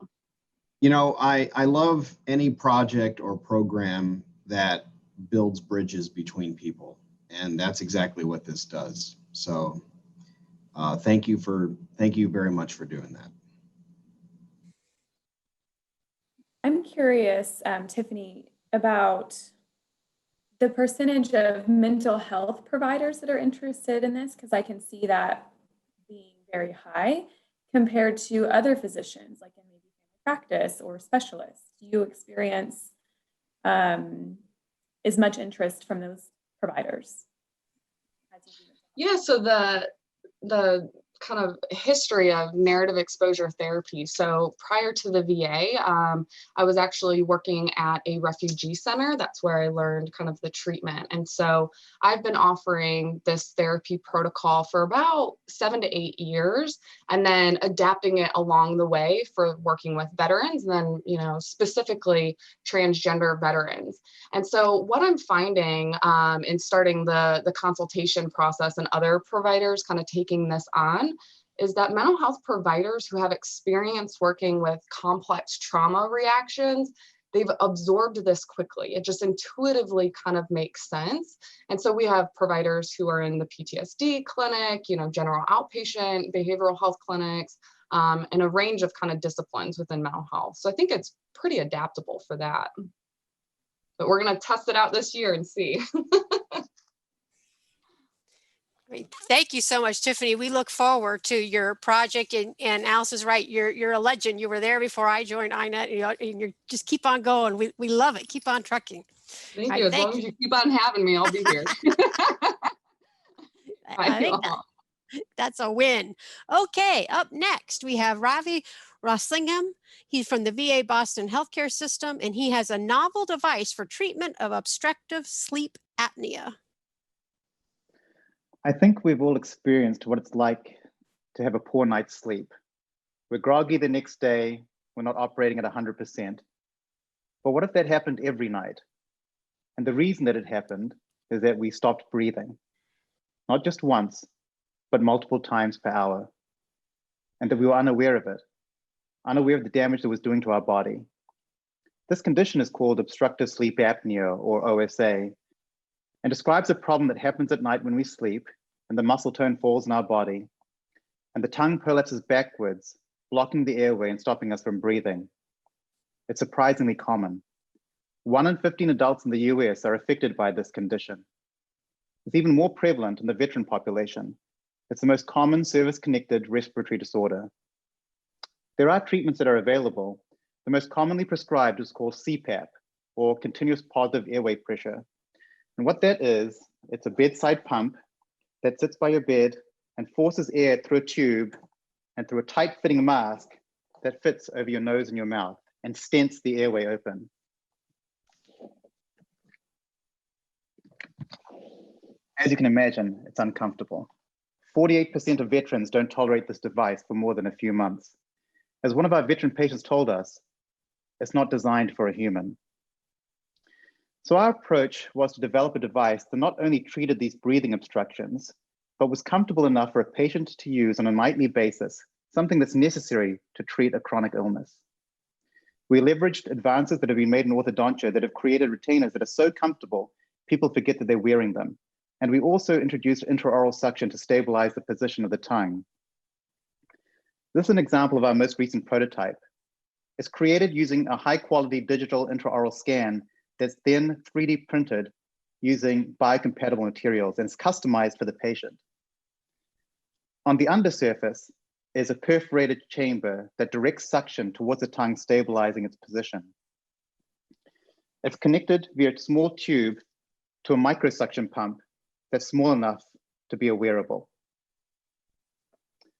You know, I love any project or program that builds bridges between people, and that's exactly what this does. So thank you very much for doing that. I'm curious, Tiffany, about the percentage of mental health providers that are interested in this, because I can see that being very high compared to other physicians, like in maybe family practice or specialists. Do you experience as much interest from those providers? Yeah, so the kind of history of narrative exposure therapy. So prior to the VA, I was actually working at a refugee center. That's where I learned kind of the treatment. And so I've been offering this therapy protocol for about 7 to 8 years, and then adapting it along the way for working with veterans, and then, you know, specifically transgender veterans. And so what I'm finding in starting the consultation process and other providers kind of taking this on is that mental health providers who have experience working with complex trauma reactions, they've absorbed this quickly. It just intuitively kind of makes sense. And so we have providers who are in the PTSD clinic, you know, general outpatient, behavioral health clinics, and a range of kind of disciplines within mental health. So I think it's pretty adaptable for that. But we're going to test it out this year and see. Great. Thank you so much, Tiffany. We look forward to your project, and Alice is right. You're a legend. You were there before I joined INET, and you just keep on going. We love it. Keep on trucking. Thank you. As long as you keep on having me, I'll be here. I think that's a win. Okay, up next we have Ravi Roslingham. He's from the VA Boston Healthcare System, and he has a novel device for treatment of obstructive sleep apnea. I think we've all experienced what it's like to have a poor night's sleep. We're groggy the next day, we're not operating at 100%. But what if that happened every night? And the reason that it happened is that we stopped breathing, not just once, but multiple times per hour, and that we were unaware of it, unaware of the damage it was doing to our body. This condition is called obstructive sleep apnea, or OSA, and describes a problem that happens at night when we sleep and the muscle tone falls in our body, and the tongue prolapses backwards, blocking the airway and stopping us from breathing. It's surprisingly common. 1 in 15 adults in the US are affected by this condition. It's even more prevalent in the veteran population. It's the most common service-connected respiratory disorder. There are treatments that are available. The most commonly prescribed is called CPAP, or continuous positive airway pressure. And what that is, it's a bedside pump that sits by your bed and forces air through a tube and through a tight-fitting mask that fits over your nose and your mouth and stents the airway open. As you can imagine, it's uncomfortable. 48% of veterans don't tolerate this device for more than a few months. As one of our veteran patients told us, it's not designed for a human. So our approach was to develop a device that not only treated these breathing obstructions, but was comfortable enough for a patient to use on a nightly basis, something that's necessary to treat a chronic illness. We leveraged advances that have been made in orthodontia that have created retainers that are so comfortable, people forget that they're wearing them. And we also introduced intraoral suction to stabilize the position of the tongue. This is an example of our most recent prototype. It's created using a high-quality digital intraoral scan that's then 3D printed using biocompatible materials, and it's customized for the patient. On the undersurface is a perforated chamber that directs suction towards the tongue, stabilizing its position. It's connected via a small tube to a microsuction pump that's small enough to be a wearable.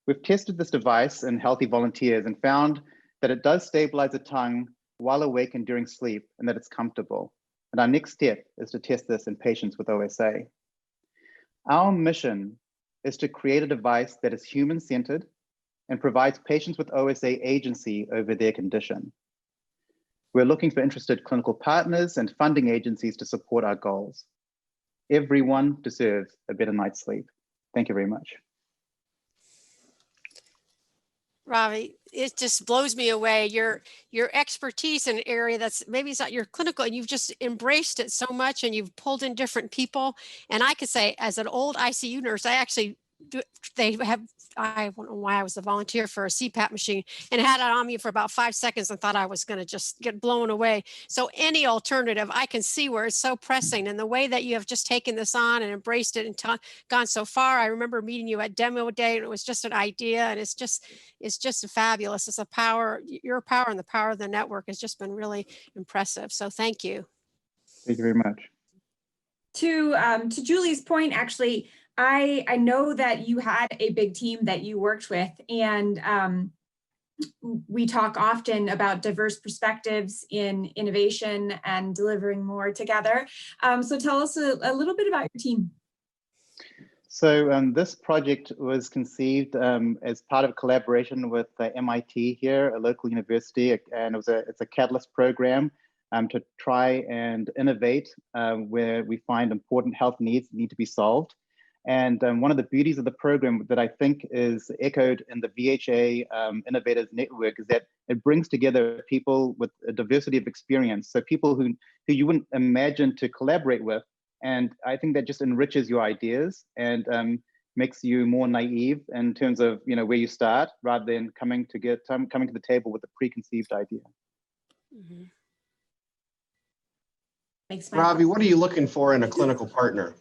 We've tested this device in healthy volunteers and found that it does stabilize the tongue while awake and during sleep, and that it's comfortable. And our next step is to test this in patients with OSA. Our mission is to create a device that is human-centered and provides patients with OSA agency over their condition. We're looking for interested clinical partners and funding agencies to support our goals. Everyone deserves a better night's sleep. Thank you very much. Ravi, it just blows me away. Your expertise in an area that's maybe it's not your clinical, and you've just embraced it so much, and you've pulled in different people. And I could say, as an old ICU nurse, I actually do. I don't know why I was a volunteer for a CPAP machine and had it on me for about 5 seconds and thought I was going to just get blown away. So any alternative, I can see where it's so pressing, and the way that you have just taken this on and embraced it and gone so far. I remember meeting you at demo day, and it was just an idea, and it's just fabulous. It's a power, your power, and the power of the network has just been really impressive. So thank you. Thank you very much. To Julie's point, actually, I know that you had a big team that you worked with, and we talk often about diverse perspectives in innovation and delivering more together. So tell us a little bit about your team. So this project was conceived as part of a collaboration with MIT here, a local university, and it's a Catalyst program to try and innovate where we find important health needs need to be solved. And one of the beauties of the program that I think is echoed in the VHA Innovators Network is that it brings together people with a diversity of experience. So people who you wouldn't imagine to collaborate with. And I think that just enriches your ideas and makes you more naive in terms of where you start, rather than coming to the table with a preconceived idea. Mm-hmm. Ravi, what are you looking for in a clinical partner?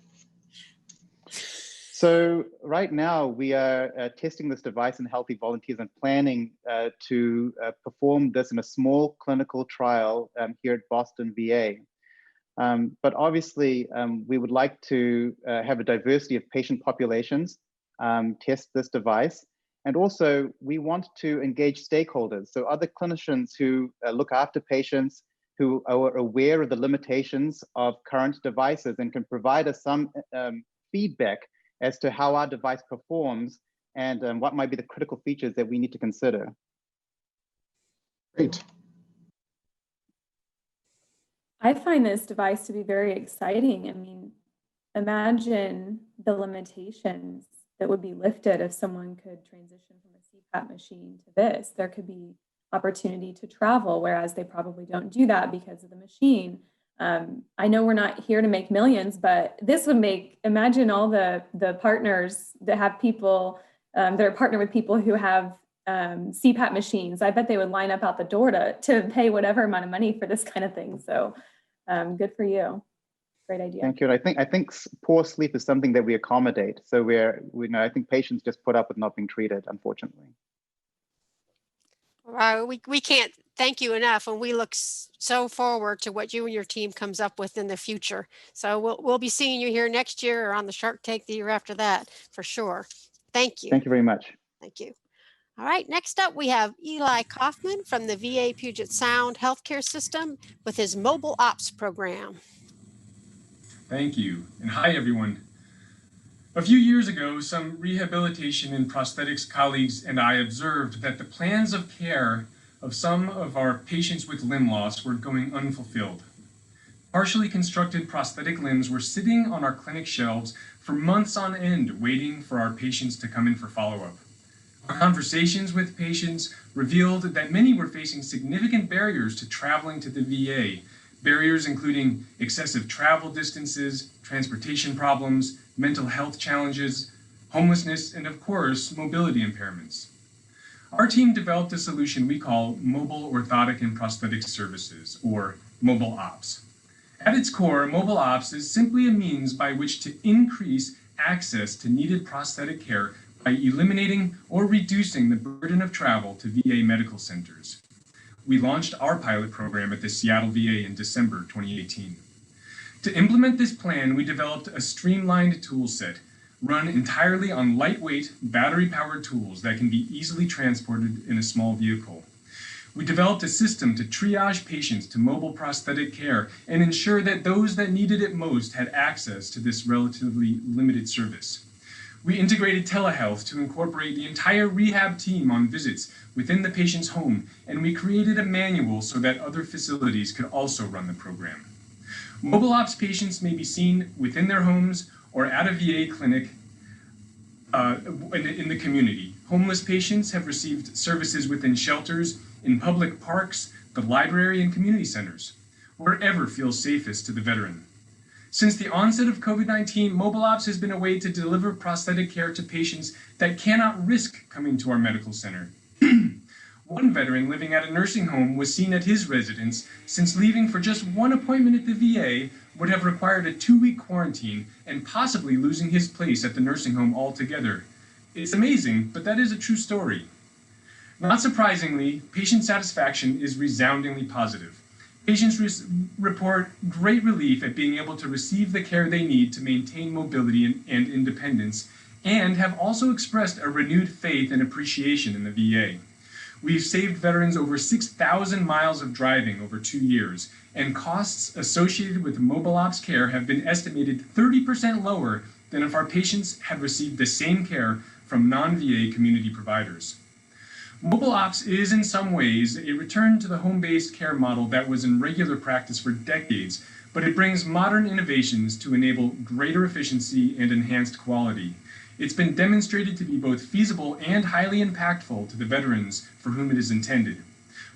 So right now we are testing this device in healthy volunteers and planning to perform this in a small clinical trial here at Boston VA. But obviously we would like to have a diversity of patient populations test this device. And also we want to engage stakeholders. So other clinicians who look after patients, who are aware of the limitations of current devices and can provide us some feedback as to how our device performs and what might be the critical features that we need to consider. Great. I find this device to be very exciting. I mean, imagine the limitations that would be lifted if someone could transition from a CPAP machine to this. There could be opportunity to travel, whereas they probably don't do that because of the machine. I know we're not here to make millions, but this would imagine all the partners that have people that are partnered with people who have CPAP machines. I bet they would line up out the door to pay whatever amount of money for this kind of thing. So good for you. Great idea. Thank you. And I think poor sleep is something that we accommodate. So I think patients just put up with not being treated, unfortunately. We can't thank you enough, and we look so forward to what you and your team comes up with in the future. So we'll be seeing you here next year or on the Shark Tank the year after that for sure. Thank you. Thank you very much. Thank you. All right, next up we have Eli Kaufman from the VA Puget Sound Healthcare System with his Mobile Ops program. Thank you, and hi everyone. A few years ago, some rehabilitation and prosthetics colleagues and I observed that the plans of care of some of our patients with limb loss were going unfulfilled. Partially constructed prosthetic limbs were sitting on our clinic shelves for months on end, waiting for our patients to come in for follow-up. Our conversations with patients revealed that many were facing significant barriers to traveling to the VA, barriers including excessive travel distances, transportation problems, mental health challenges, homelessness, and of course, mobility impairments. Our team developed a solution we call Mobile Orthotic and Prosthetic Services, or Mobile Ops. At its core, Mobile Ops is simply a means by which to increase access to needed prosthetic care by by eliminating or reducing the burden of travel to VA medical centers. We launched our pilot program at the Seattle VA in December 2018. To implement this plan, we developed a streamlined tool set run entirely on lightweight, battery-powered tools that can be easily transported in a small vehicle. We developed a system to triage patients to mobile prosthetic care and ensure that those that needed it most had access to this relatively limited service. We integrated telehealth to incorporate the entire rehab team on visits within the patient's home, and we created a manual so that other facilities could also run the program. Mobile Ops patients may be seen within their homes or at a VA clinic in the community. Homeless patients have received services within shelters, in public parks, the library, and community centers, wherever feels safest to the veteran. Since the onset of COVID-19, Mobile Ops has been a way to deliver prosthetic care to patients that cannot risk coming to our medical center. One veteran living at a nursing home was seen at his residence, since leaving for just one appointment at the VA would have required a 2-week quarantine and possibly losing his place at the nursing home altogether. It's amazing, but that is a true story. Not surprisingly, patient satisfaction is resoundingly positive. Patients report great relief at being able to receive the care they need to maintain mobility and independence, and have also expressed a renewed faith and appreciation in the VA. We've saved veterans over 6,000 miles of driving over 2 years, and costs associated with Mobile Ops care have been estimated 30% lower than if our patients had received the same care from non-VA community providers. Mobile Ops is in some ways a return to the home-based care model that was in regular practice for decades, but it brings modern innovations to enable greater efficiency and enhanced quality. It's been demonstrated to be both feasible and highly impactful to the veterans for whom it is intended.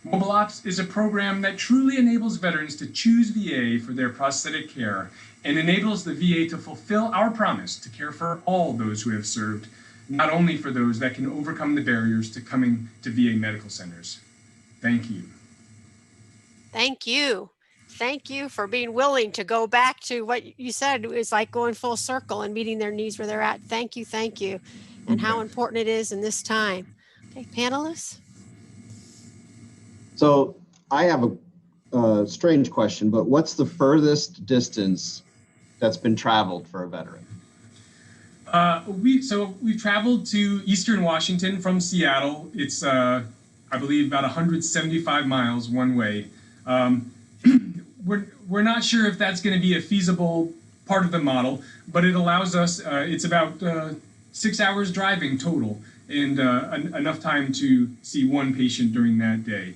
Mobile Ops is a program that truly enables veterans to choose VA for their prosthetic care and enables the VA to fulfill our promise to care for all those who have served, not only for those that can overcome the barriers to coming to VA medical centers. Thank you. Thank you. Thank you for being willing to go back to what you said is like going full circle and meeting their needs where they're at. Thank you, and how important it is in this time. Okay, panelists? So I have a strange question, but what's the furthest distance that's been traveled for a veteran? We've traveled to Eastern Washington from Seattle. It's, I believe, about 175 miles one way. We're not sure if that's going to be a feasible part of the model, but it allows us, it's about 6 hours driving total and enough time to see one patient during that day.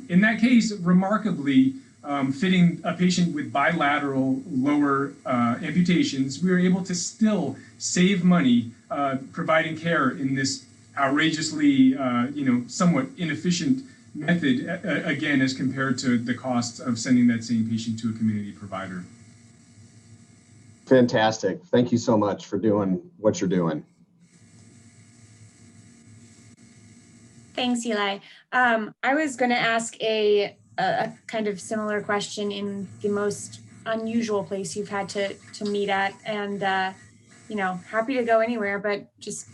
In that case, remarkably, fitting a patient with bilateral lower amputations, we were able to still save money providing care in this outrageously, somewhat inefficient method, again, as compared to the costs of sending that same patient to a community provider. Fantastic. Thank you so much for doing what you're doing. Thanks, Eli. I was going to ask a kind of similar question in the most unusual place you've had to meet at, and happy to go anywhere, but just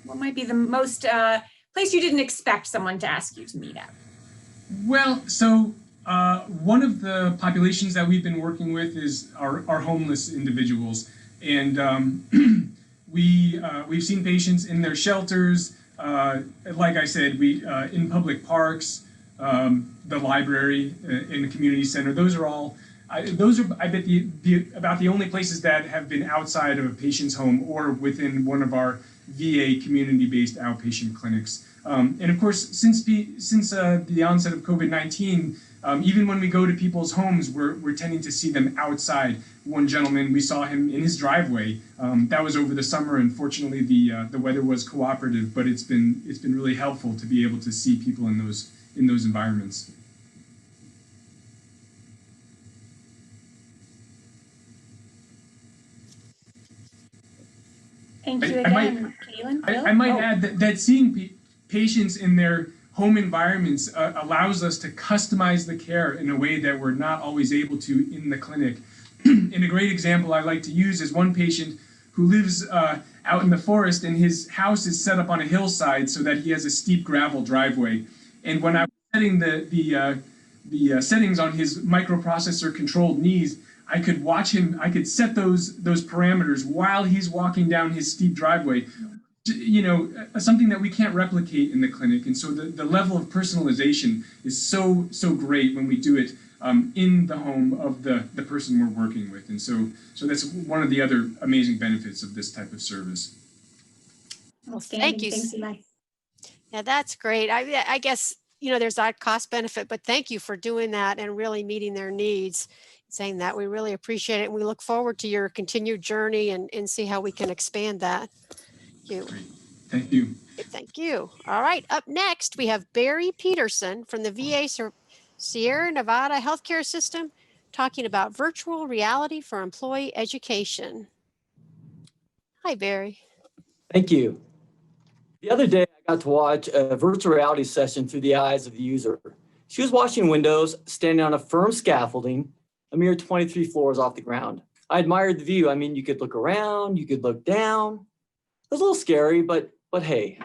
what might be the most place you didn't expect someone to ask you to meet at? Well, so one of the populations that we've been working with is our homeless individuals, and we've seen patients in their shelters. Like I said, we in public parks, the library, in the community center. Those are all. I bet about the only places that have been outside of a patient's home or within one of our VA community-based outpatient clinics. And of course, since the onset of COVID-19, even when we go to people's homes, we're tending to see them outside. One gentleman, we saw him in his driveway. That was over the summer, and fortunately the weather was cooperative. But it's been really helpful to be able to see people in those environments. Thank you again, Caitlin. I might add that seeing patients in their home environments allows us to customize the care in a way that we're not always able to in the clinic. And a great example I like to use is one patient who lives out in the forest, and his house is set up on a hillside so that he has a steep gravel driveway. And when I was setting the settings on his microprocessor controlled knees, I could watch him. I could set those parameters while he's walking down his steep driveway. You know, something that we can't replicate in the clinic. And so the level of personalization is so great when we do it in the home of the person we're working with. And so that's one of the other amazing benefits of this type of service. Well, thank you. Thanks, Eli. Yeah, that's great. I guess, you know, there's that cost benefit, but thank you for doing that and really meeting their needs. Saying that, we really appreciate it. And we look forward to your continued journey and see how we can expand that. Thank you. Great. Thank you. Thank you. All right. Up next, we have Barry Peterson from the VA Sierra Nevada Healthcare System talking about virtual reality for employee education. Hi, Barry. Thank you. The other day, I got to watch a virtual reality session through the eyes of the user. She was watching windows, standing on a firm scaffolding, a mere 23 floors off the ground. I admired the view. I mean, you could look around, you could look down. It was a little scary, but hey.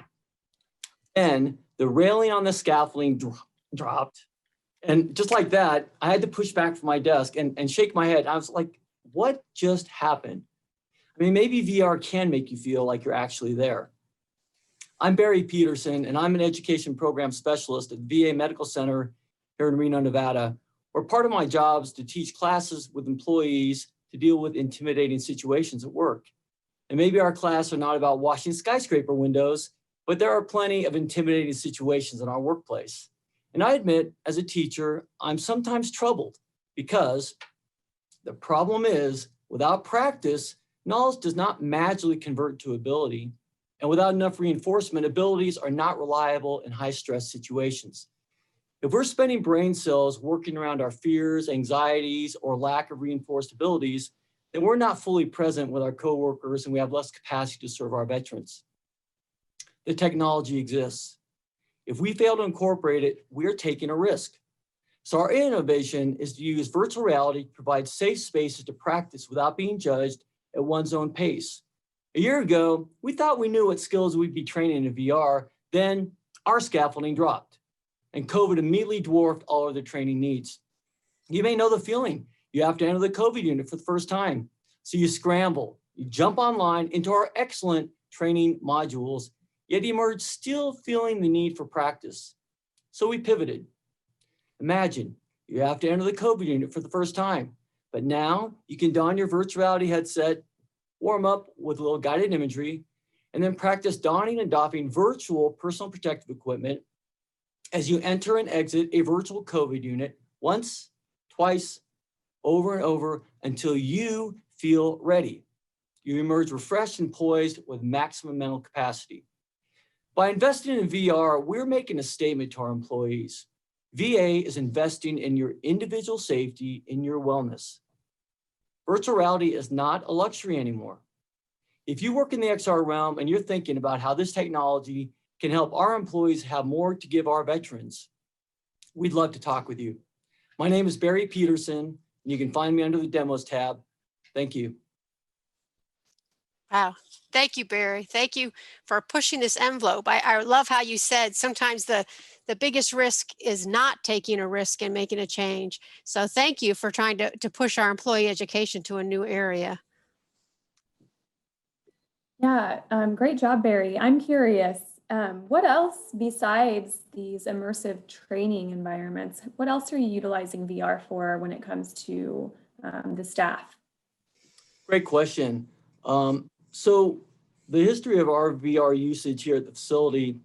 Then the railing on the scaffolding dropped. And just like that, I had to push back from my desk and shake my head. I was like, what just happened? I mean, maybe VR can make you feel like you're actually there. I'm Barry Peterson, and I'm an education program specialist at the VA Medical Center here in Reno, Nevada, where part of my job is to teach classes with employees to deal with intimidating situations at work. And maybe our class are not about washing skyscraper windows, but there are plenty of intimidating situations in our workplace. And I admit, as a teacher, I'm sometimes troubled because the problem is, without practice, knowledge does not magically convert to ability. And without enough reinforcement, abilities are not reliable in high-stress situations. If we're spending brain cells working around our fears, anxieties, or lack of reinforced abilities, then we're not fully present with our coworkers and we have less capacity to serve our veterans. The technology exists. If we fail to incorporate it, we're taking a risk. So our innovation is to use virtual reality to provide safe spaces to practice without being judged at one's own pace. A year ago, we thought we knew what skills we'd be training in VR, then our scaffolding dropped, and COVID immediately dwarfed all other training needs. You may know the feeling. You have to enter the COVID unit for the first time. So you scramble, you jump online into our excellent training modules, yet emerge still feeling the need for practice. So we pivoted. Imagine you have to enter the COVID unit for the first time, but now you can don your virtual reality headset, warm up with a little guided imagery, and then practice donning and doffing virtual personal protective equipment as you enter and exit a virtual COVID unit once, twice, over and over until you feel ready. You emerge refreshed and poised with maximum mental capacity. By investing in VR, we're making a statement to our employees. VA is investing in your individual safety, in your wellness. Virtual reality is not a luxury anymore. If you work in the XR realm and you're thinking about how this technology can help our employees have more to give our veterans, we'd love to talk with you. My name is Barry Peterson, and you can find me under the Demos tab. Thank you. Wow. Thank you, Barry. Thank you for pushing this envelope. I love how you said sometimes the biggest risk is not taking a risk and making a change. So thank you for trying to push our employee education to a new area. Yeah, great job, Barry. I'm curious, what else besides these immersive training environments, what else are you utilizing VR for when it comes to the staff? Great question. So the history of our VR usage here at the facility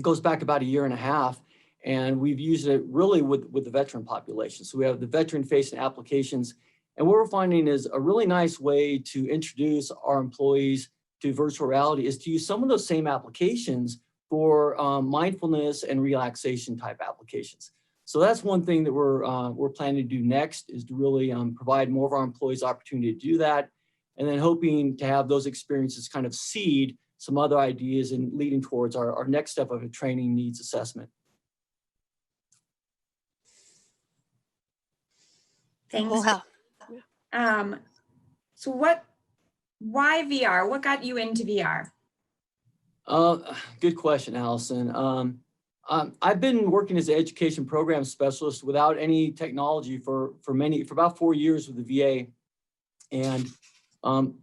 goes back about 1.5 years, and we've used it really with the veteran population. So we have the veteran-facing applications, and what we're finding is a really nice way to introduce our employees to virtual reality is to use some of those same applications for mindfulness and relaxation type applications. So that's one thing that we're planning to do next, is to really provide more of our employees opportunity to do that, and then hoping to have those experiences kind of seed some other ideas and leading towards our next step of a training needs assessment. Thanks. Wow. So what Why VR? What got you into VR? Good question, Allison. I've been working as an education program specialist without any technology for about 4 years with the VA. And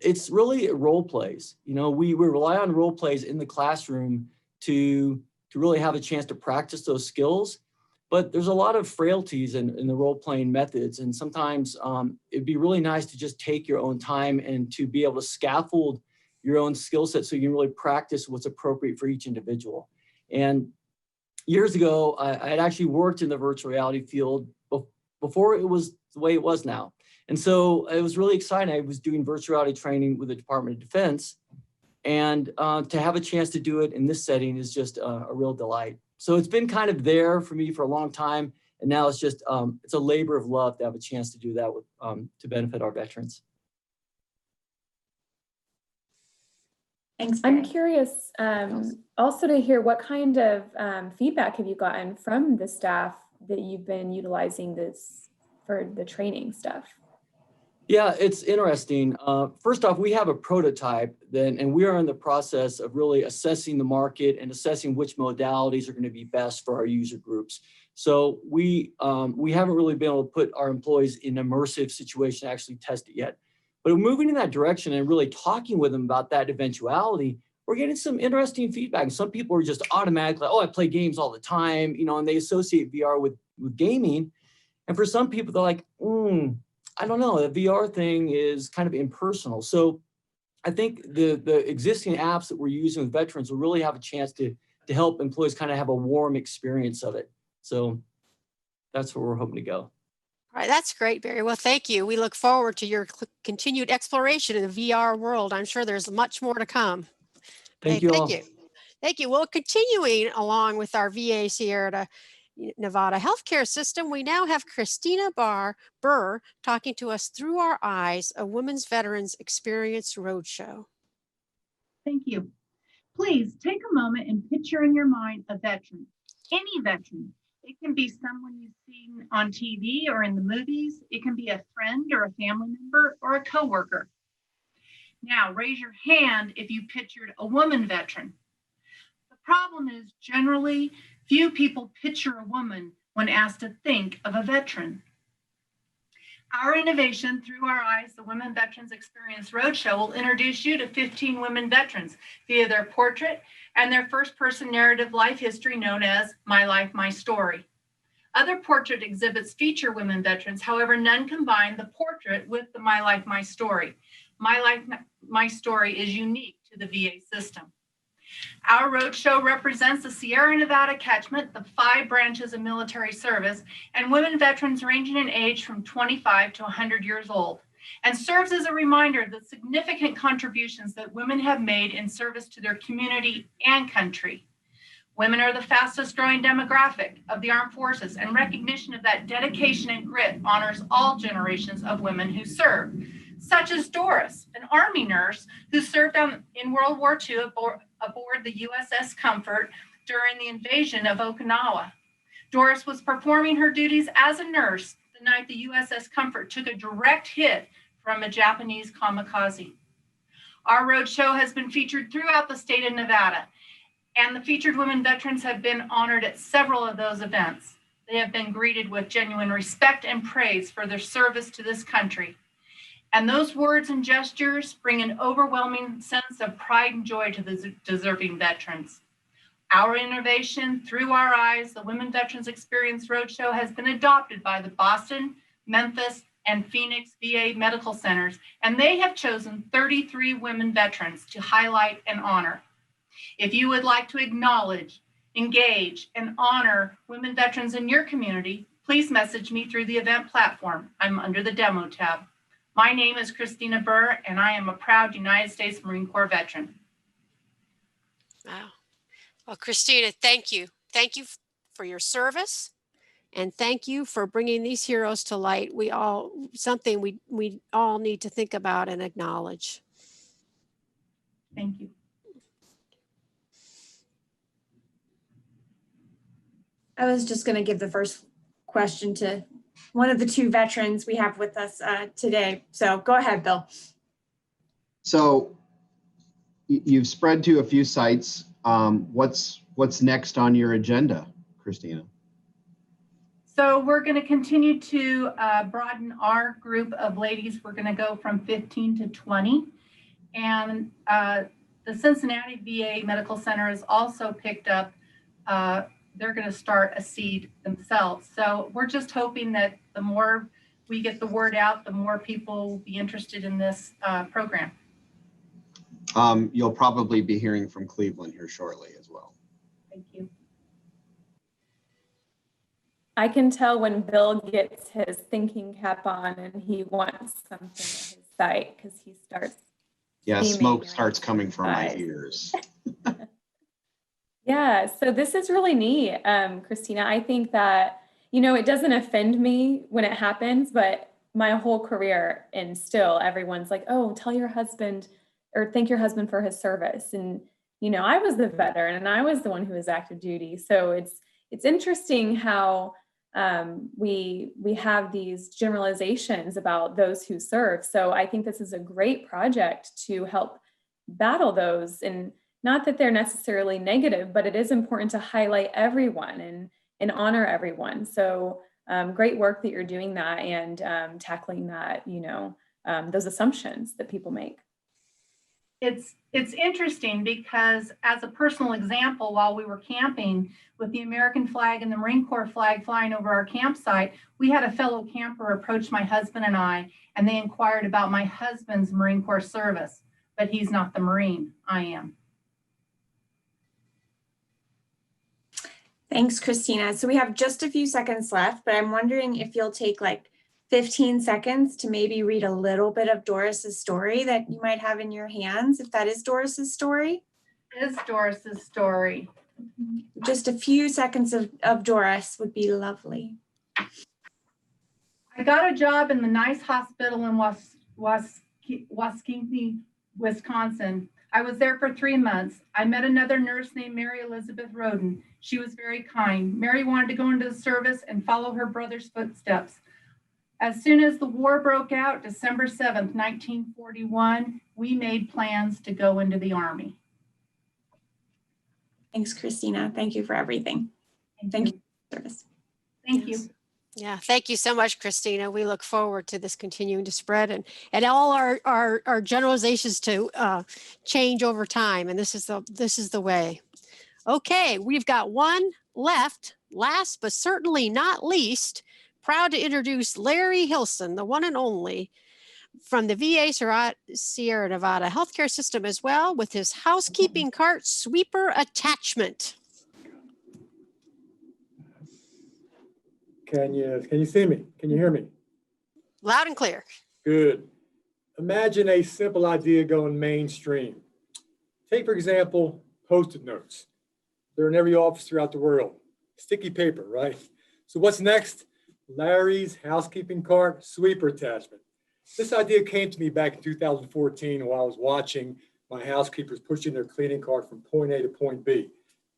it's really role plays. You know, we rely on role plays in the classroom to really have a chance to practice those skills. But there's a lot of frailties in the role playing methods. And sometimes it'd be really nice to just take your own time and to be able to scaffold your own skill set so you can really practice what's appropriate for each individual. And years ago, I had actually worked in the virtual reality field before it was the way it was now. And so it was really exciting. I was doing virtual reality training with the Department of Defense. And to have a chance to do it in this setting is just a real delight. So it's been kind of there for me for a long time. And now it's just, it's a labor of love to have a chance to do that with, to benefit our veterans. Thanks. I'm curious also to hear what kind of feedback have you gotten from the staff that you've been utilizing this for the training stuff? Yeah, it's interesting. First off, we have a prototype then, and we are in the process of really assessing the market and assessing which modalities are going to be best for our user groups. So we haven't really been able to put our employees in an immersive situation to actually test it yet. But moving in that direction and really talking with them about that eventuality, we're getting some interesting feedback. Some people are just automatically, oh, I play games all the time, you know, and they associate VR with gaming. And for some people, they're like, I don't know, the VR thing is kind of impersonal. So I think the existing apps that we're using with veterans will really have a chance to help employees kind of have a warm experience of it. So that's where we're hoping to go. All right, that's great, Barry. Well, thank you. We look forward to your continued exploration in the VR world. I'm sure there's much more to come. Thank you all. Thank you. Well, continuing along with our VA Sierra Nevada healthcare system, we now have Christina Burr talking to us through our eyes, a Women's Veterans Experience Roadshow. Thank you. Please take a moment and picture in your mind a veteran, any veteran. It can be someone you've seen on TV or in the movies. It can be a friend or a family member or a coworker. Now, raise your hand if you pictured a woman veteran. The problem is generally few people picture a woman when asked to think of a veteran. Our innovation through our eyes, the Women Veterans Experience Roadshow, will introduce you to 15 women veterans via their portrait and their first-person narrative life history known as My Life, My Story. Other portrait exhibits feature women veterans, however, none combine the portrait with the My Life, My Story. My Life, My Story is unique to the VA system. Our roadshow represents the Sierra Nevada catchment, the 5 branches of military service, and women veterans ranging in age from 25 to 100 years old, and serves as a reminder of the significant contributions that women have made in service to their community and country. Women are the fastest growing demographic of the armed forces, and recognition of that dedication and grit honors all generations of women who serve, such as Doris, an Army nurse who served in World War II aboard the USS Comfort during the invasion of Okinawa. Doris was performing her duties as a nurse the night the USS Comfort took a direct hit from a Japanese kamikaze. Our roadshow has been featured throughout the state of Nevada, and the featured women veterans have been honored at several of those events. They have been greeted with genuine respect and praise for their service to this country. And those words and gestures bring an overwhelming sense of pride and joy to the deserving veterans. Our innovation through our eyes, the Women Veterans Experience Roadshow, has been adopted by the Boston, Memphis, and Phoenix VA medical centers, and they have chosen 33 women veterans to highlight and honor. If you would like to acknowledge, engage, and honor women veterans in your community, please message me through the event platform. I'm under the demo tab. My name is Christina Burr, and I am a proud United States Marine Corps veteran. Wow. Well, Christina, thank you. Thank you for your service, and thank you for bringing these heroes to light. Something we all need to think about and acknowledge. Thank you. I was just going to give the first question to one of the 2 veterans we have with us today. So go ahead, Bill. So you've spread to a few sites. What's next on your agenda, Christina? So we're going to continue to broaden our group of ladies. We're going to go from 15 to 20. And the Cincinnati VA Medical Center has also picked up, they're going to start a seed themselves. So we're just hoping that the more we get the word out, the more people will be interested in this program. You'll probably be hearing from Cleveland here shortly as well. Thank you. I can tell when Bill gets his thinking cap on and he wants something at his site because he starts. Yeah, steaming smoke around starts coming from my his eyes. ears. Yeah, so this is really neat, Christina. I think that, you know, it doesn't offend me when it happens, but my whole career and still everyone's like, oh, tell your husband or thank your husband for his service. And, you know, I was the veteran and I was the one who was active duty. So it's interesting how we have these generalizations about those who serve. So I think this is a great project to help battle those, and not that they're necessarily negative, but it is important to highlight everyone and honor everyone. So great work that you're doing that and tackling that, you know, those assumptions that people make. It's interesting because as a personal example, while we were camping with the American flag and the Marine Corps flag flying over our campsite, we had a fellow camper approach my husband and I, and they inquired about my husband's Marine Corps service, but he's not the Marine, I am. Thanks, Christina. So we have just a few seconds left, but I'm wondering if you'll take like 15 seconds to maybe read a little bit of Doris's story that you might have in your hands, if that is Doris's story. It is Doris's story. Just a few seconds of Doris would be lovely. I got a job in the nice hospital in Wascombe, Wisconsin. I was there for 3 months. I met another nurse named Mary Elizabeth Roden. She was very kind. Mary wanted to go into the service and follow her brother's footsteps. As soon as the war broke out, December 7th, 1941, we made plans to go into the Army. Thanks, Christina. Thank you for everything. Thank you for your service. Thank you. Yeah, thank you so much, Christina. We look forward to this continuing to spread and all our generalizations to change over time. And this is the way. Okay, we've got one left. Last but certainly not least, proud to introduce Larry Hilson, the one and only, from the VA Sierra Nevada healthcare system as well, with his housekeeping cart sweeper attachment. Can you see me? Can you hear me? Loud and clear. Good. Imagine a simple idea going mainstream. Take, for example, Post-it notes. They're in every office throughout the world. Sticky paper, right? So what's next? Larry's housekeeping cart sweeper attachment. This idea came to me back in 2014 while I was watching my housekeepers pushing their cleaning cart from point A to point B.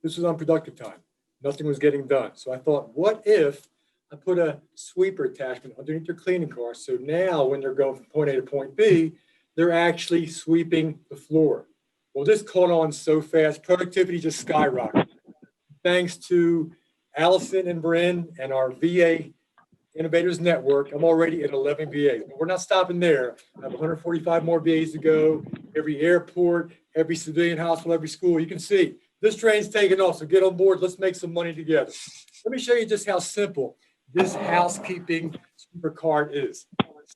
This was unproductive time. Nothing was getting done. So I thought, what if I put a sweeper attachment underneath their cleaning cart, so now when they're going from point A to point B, they're actually sweeping the floor. Well, this caught on so fast, productivity just skyrocketed. Thanks to Allison and Bryn and our VA Innovators Network, I'm already at 11 VAs, but we're not stopping there. I have 145 more VAs to go. Every airport, every civilian hospital, every school, you can see this train's taking off, so get on board. Let's make some money together. Let me show you just how simple this housekeeping sweeper cart is.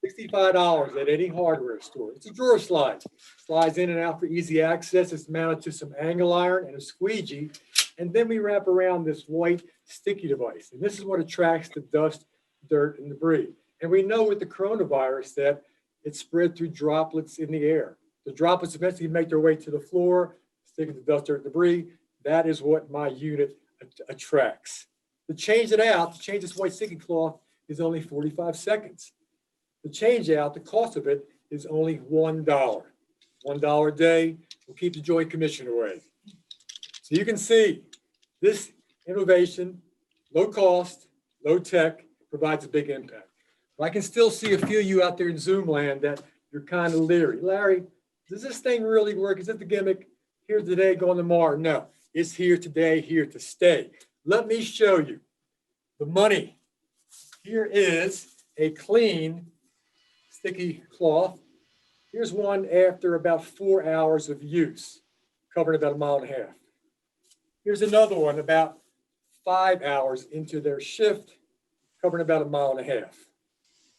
$65 at any hardware store. It's a drawer slide. Slides in and out for easy access. It's mounted to some angle iron and a squeegee. And then we wrap around this white sticky device. And this is what attracts the dust, dirt, and debris. And we know with the coronavirus that it's spread through droplets in the air. The droplets eventually make their way to the floor, sticking to dust, dirt, and debris. That is what my unit attracts. To change it out, to change this white sticky cloth is only 45 seconds. To change out, the cost of it is only $1. $1 a day will keep the Joint Commission away. So you can see this innovation, low cost, low tech, provides a big impact. But I can still see a few of you out there in Zoom land that you're kind of leery. Larry, Does this thing really work? Is it the gimmick? Here today, going tomorrow? No, it's here today, here to stay. Let me show you the money. Here is a clean sticky cloth. Here's one after about 4 hours of use, covering about 1.5 miles. Here's another one about 5 hours into their shift, covering about 1.5 miles.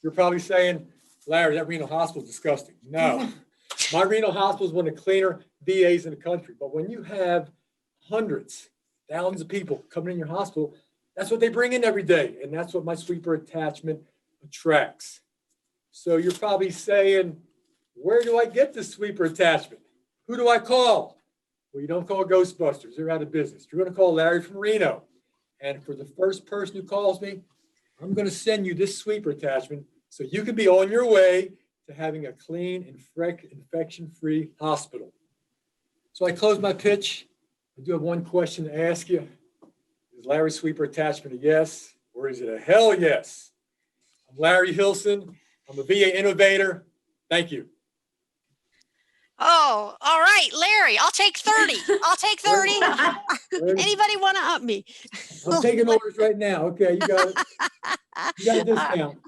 You're probably saying, Larry, that renal hospital is disgusting. No, my renal hospital is one of the cleaner VAs in the country. But when you have hundreds, thousands of people coming in your hospital, that's what they bring in every day. And that's what my sweeper attachment attracts. So you're probably saying, where do I get this sweeper attachment? Who do I call? Well, you don't call Ghostbusters. They're out of business. You're going to call Larry from Reno. And for the first person who calls me, I'm going to send you this sweeper attachment so you can be on your way to having a clean, infection-free hospital. So I close my pitch. I do have one question to ask you. Is Larry sweeper attachment a yes, or is it a hell yes? I'm Larry Hilson. I'm a VA innovator. Thank you. Oh, all right, Larry, I'll take 30. I'll take 30. Anybody want to up me? I'm taking orders right now. Okay, you got it. You got a discount.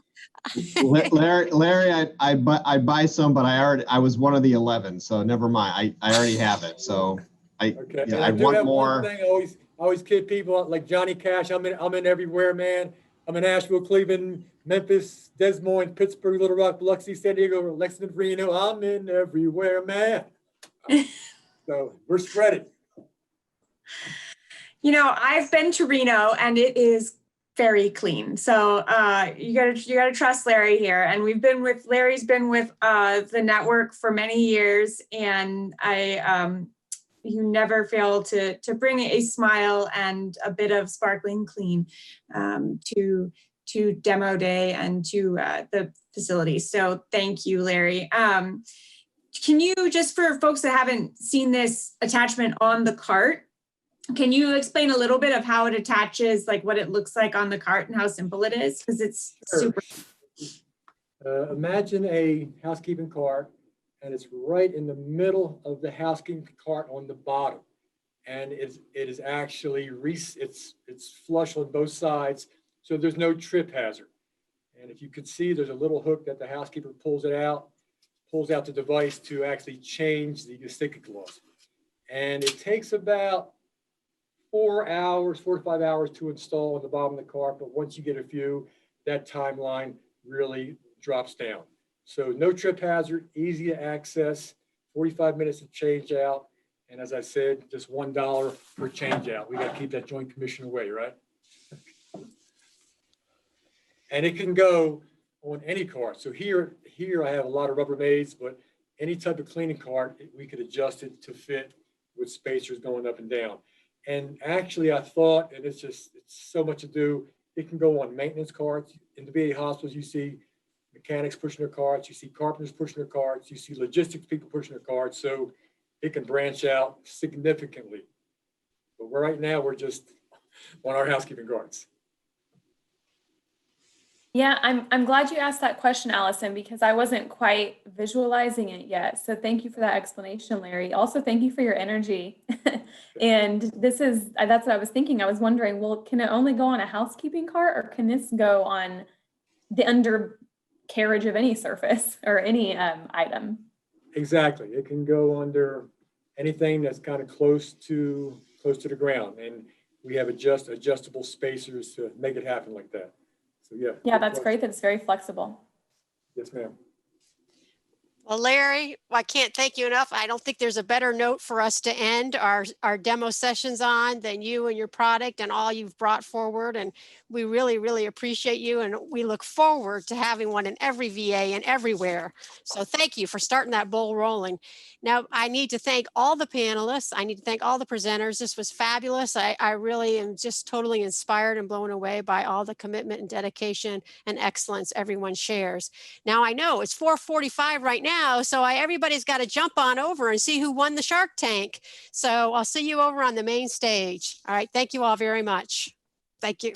Larry, I buy some, but I was one of the 11, so never mind. I already have it. So I do want have more. One thing I always kid people like Johnny Cash. I'm in everywhere, man. I'm in Asheville, Cleveland, Memphis, Des Moines, Pittsburgh, Little Rock, Biloxi, San Diego, Lexington, Reno. I'm in everywhere, man. So we're spreading. You know, I've been to Reno and it is very clean. So you gotta trust Larry here. And Larry's been with the network for many years, and you never fail to bring a smile and a bit of sparkling clean to demo day and to the facility. So thank you, Larry. Can you, just for folks that haven't seen this attachment on the cart, can you explain a little bit of how it attaches, like what it looks like on the cart and how simple it is? Because it's super. Imagine a housekeeping cart, and it's right in the middle of the housekeeping cart on the bottom. And it is actually, it's flush on both sides, so there's no trip hazard. And if you could see, there's a little hook that the housekeeper pulls out the device to actually change the sticky cloth. And it takes about 4 to 5 hours to install on the bottom of the cart, but once you get a few, that timeline really drops down. So no trip hazard, easy to access, 45 minutes to change out. And as I said, just $1 per change out. We got to keep that Joint Commission away, right? And it can go on any cart. So here I have a lot of Rubbermaids, but any type of cleaning cart, we could adjust it to fit with spacers going up and down. And actually I thought, and it's so much to do, it can go on maintenance carts. In the VA hospitals, you see mechanics pushing their carts, you see carpenters pushing their carts, you see logistics people pushing their carts. So it can branch out significantly. But right now we're just on our housekeeping carts. Yeah, I'm glad you asked that question, Allison, because I wasn't quite visualizing it yet. So thank you for that explanation, Larry. Also, thank you for your energy. And that's what I was thinking. I was wondering, well, can it only go on a housekeeping cart, or can this go on the undercarriage of any surface or any item? Exactly. It can go under anything that's kind of close to the ground. And we have adjustable spacers to make it happen like that. So yeah, that's great that it's very flexible. Yes, ma'am. Well, Larry, I can't thank you enough. I don't think there's a better note for us to end our demo sessions on than you and your product and all you've brought forward. And we really, really appreciate you. And we look forward to having one in every VA and everywhere. So thank you for starting that ball rolling. Now, I need to thank all the panelists. I need to thank all the presenters. This was fabulous. I really am just totally inspired and blown away by all the commitment and dedication and excellence everyone shares. Now, I know it's 4:45 right now, so everybody's got to jump on over and see who won the Shark Tank. So I'll see you over on the main stage. All right. Thank you all very much. Thank you.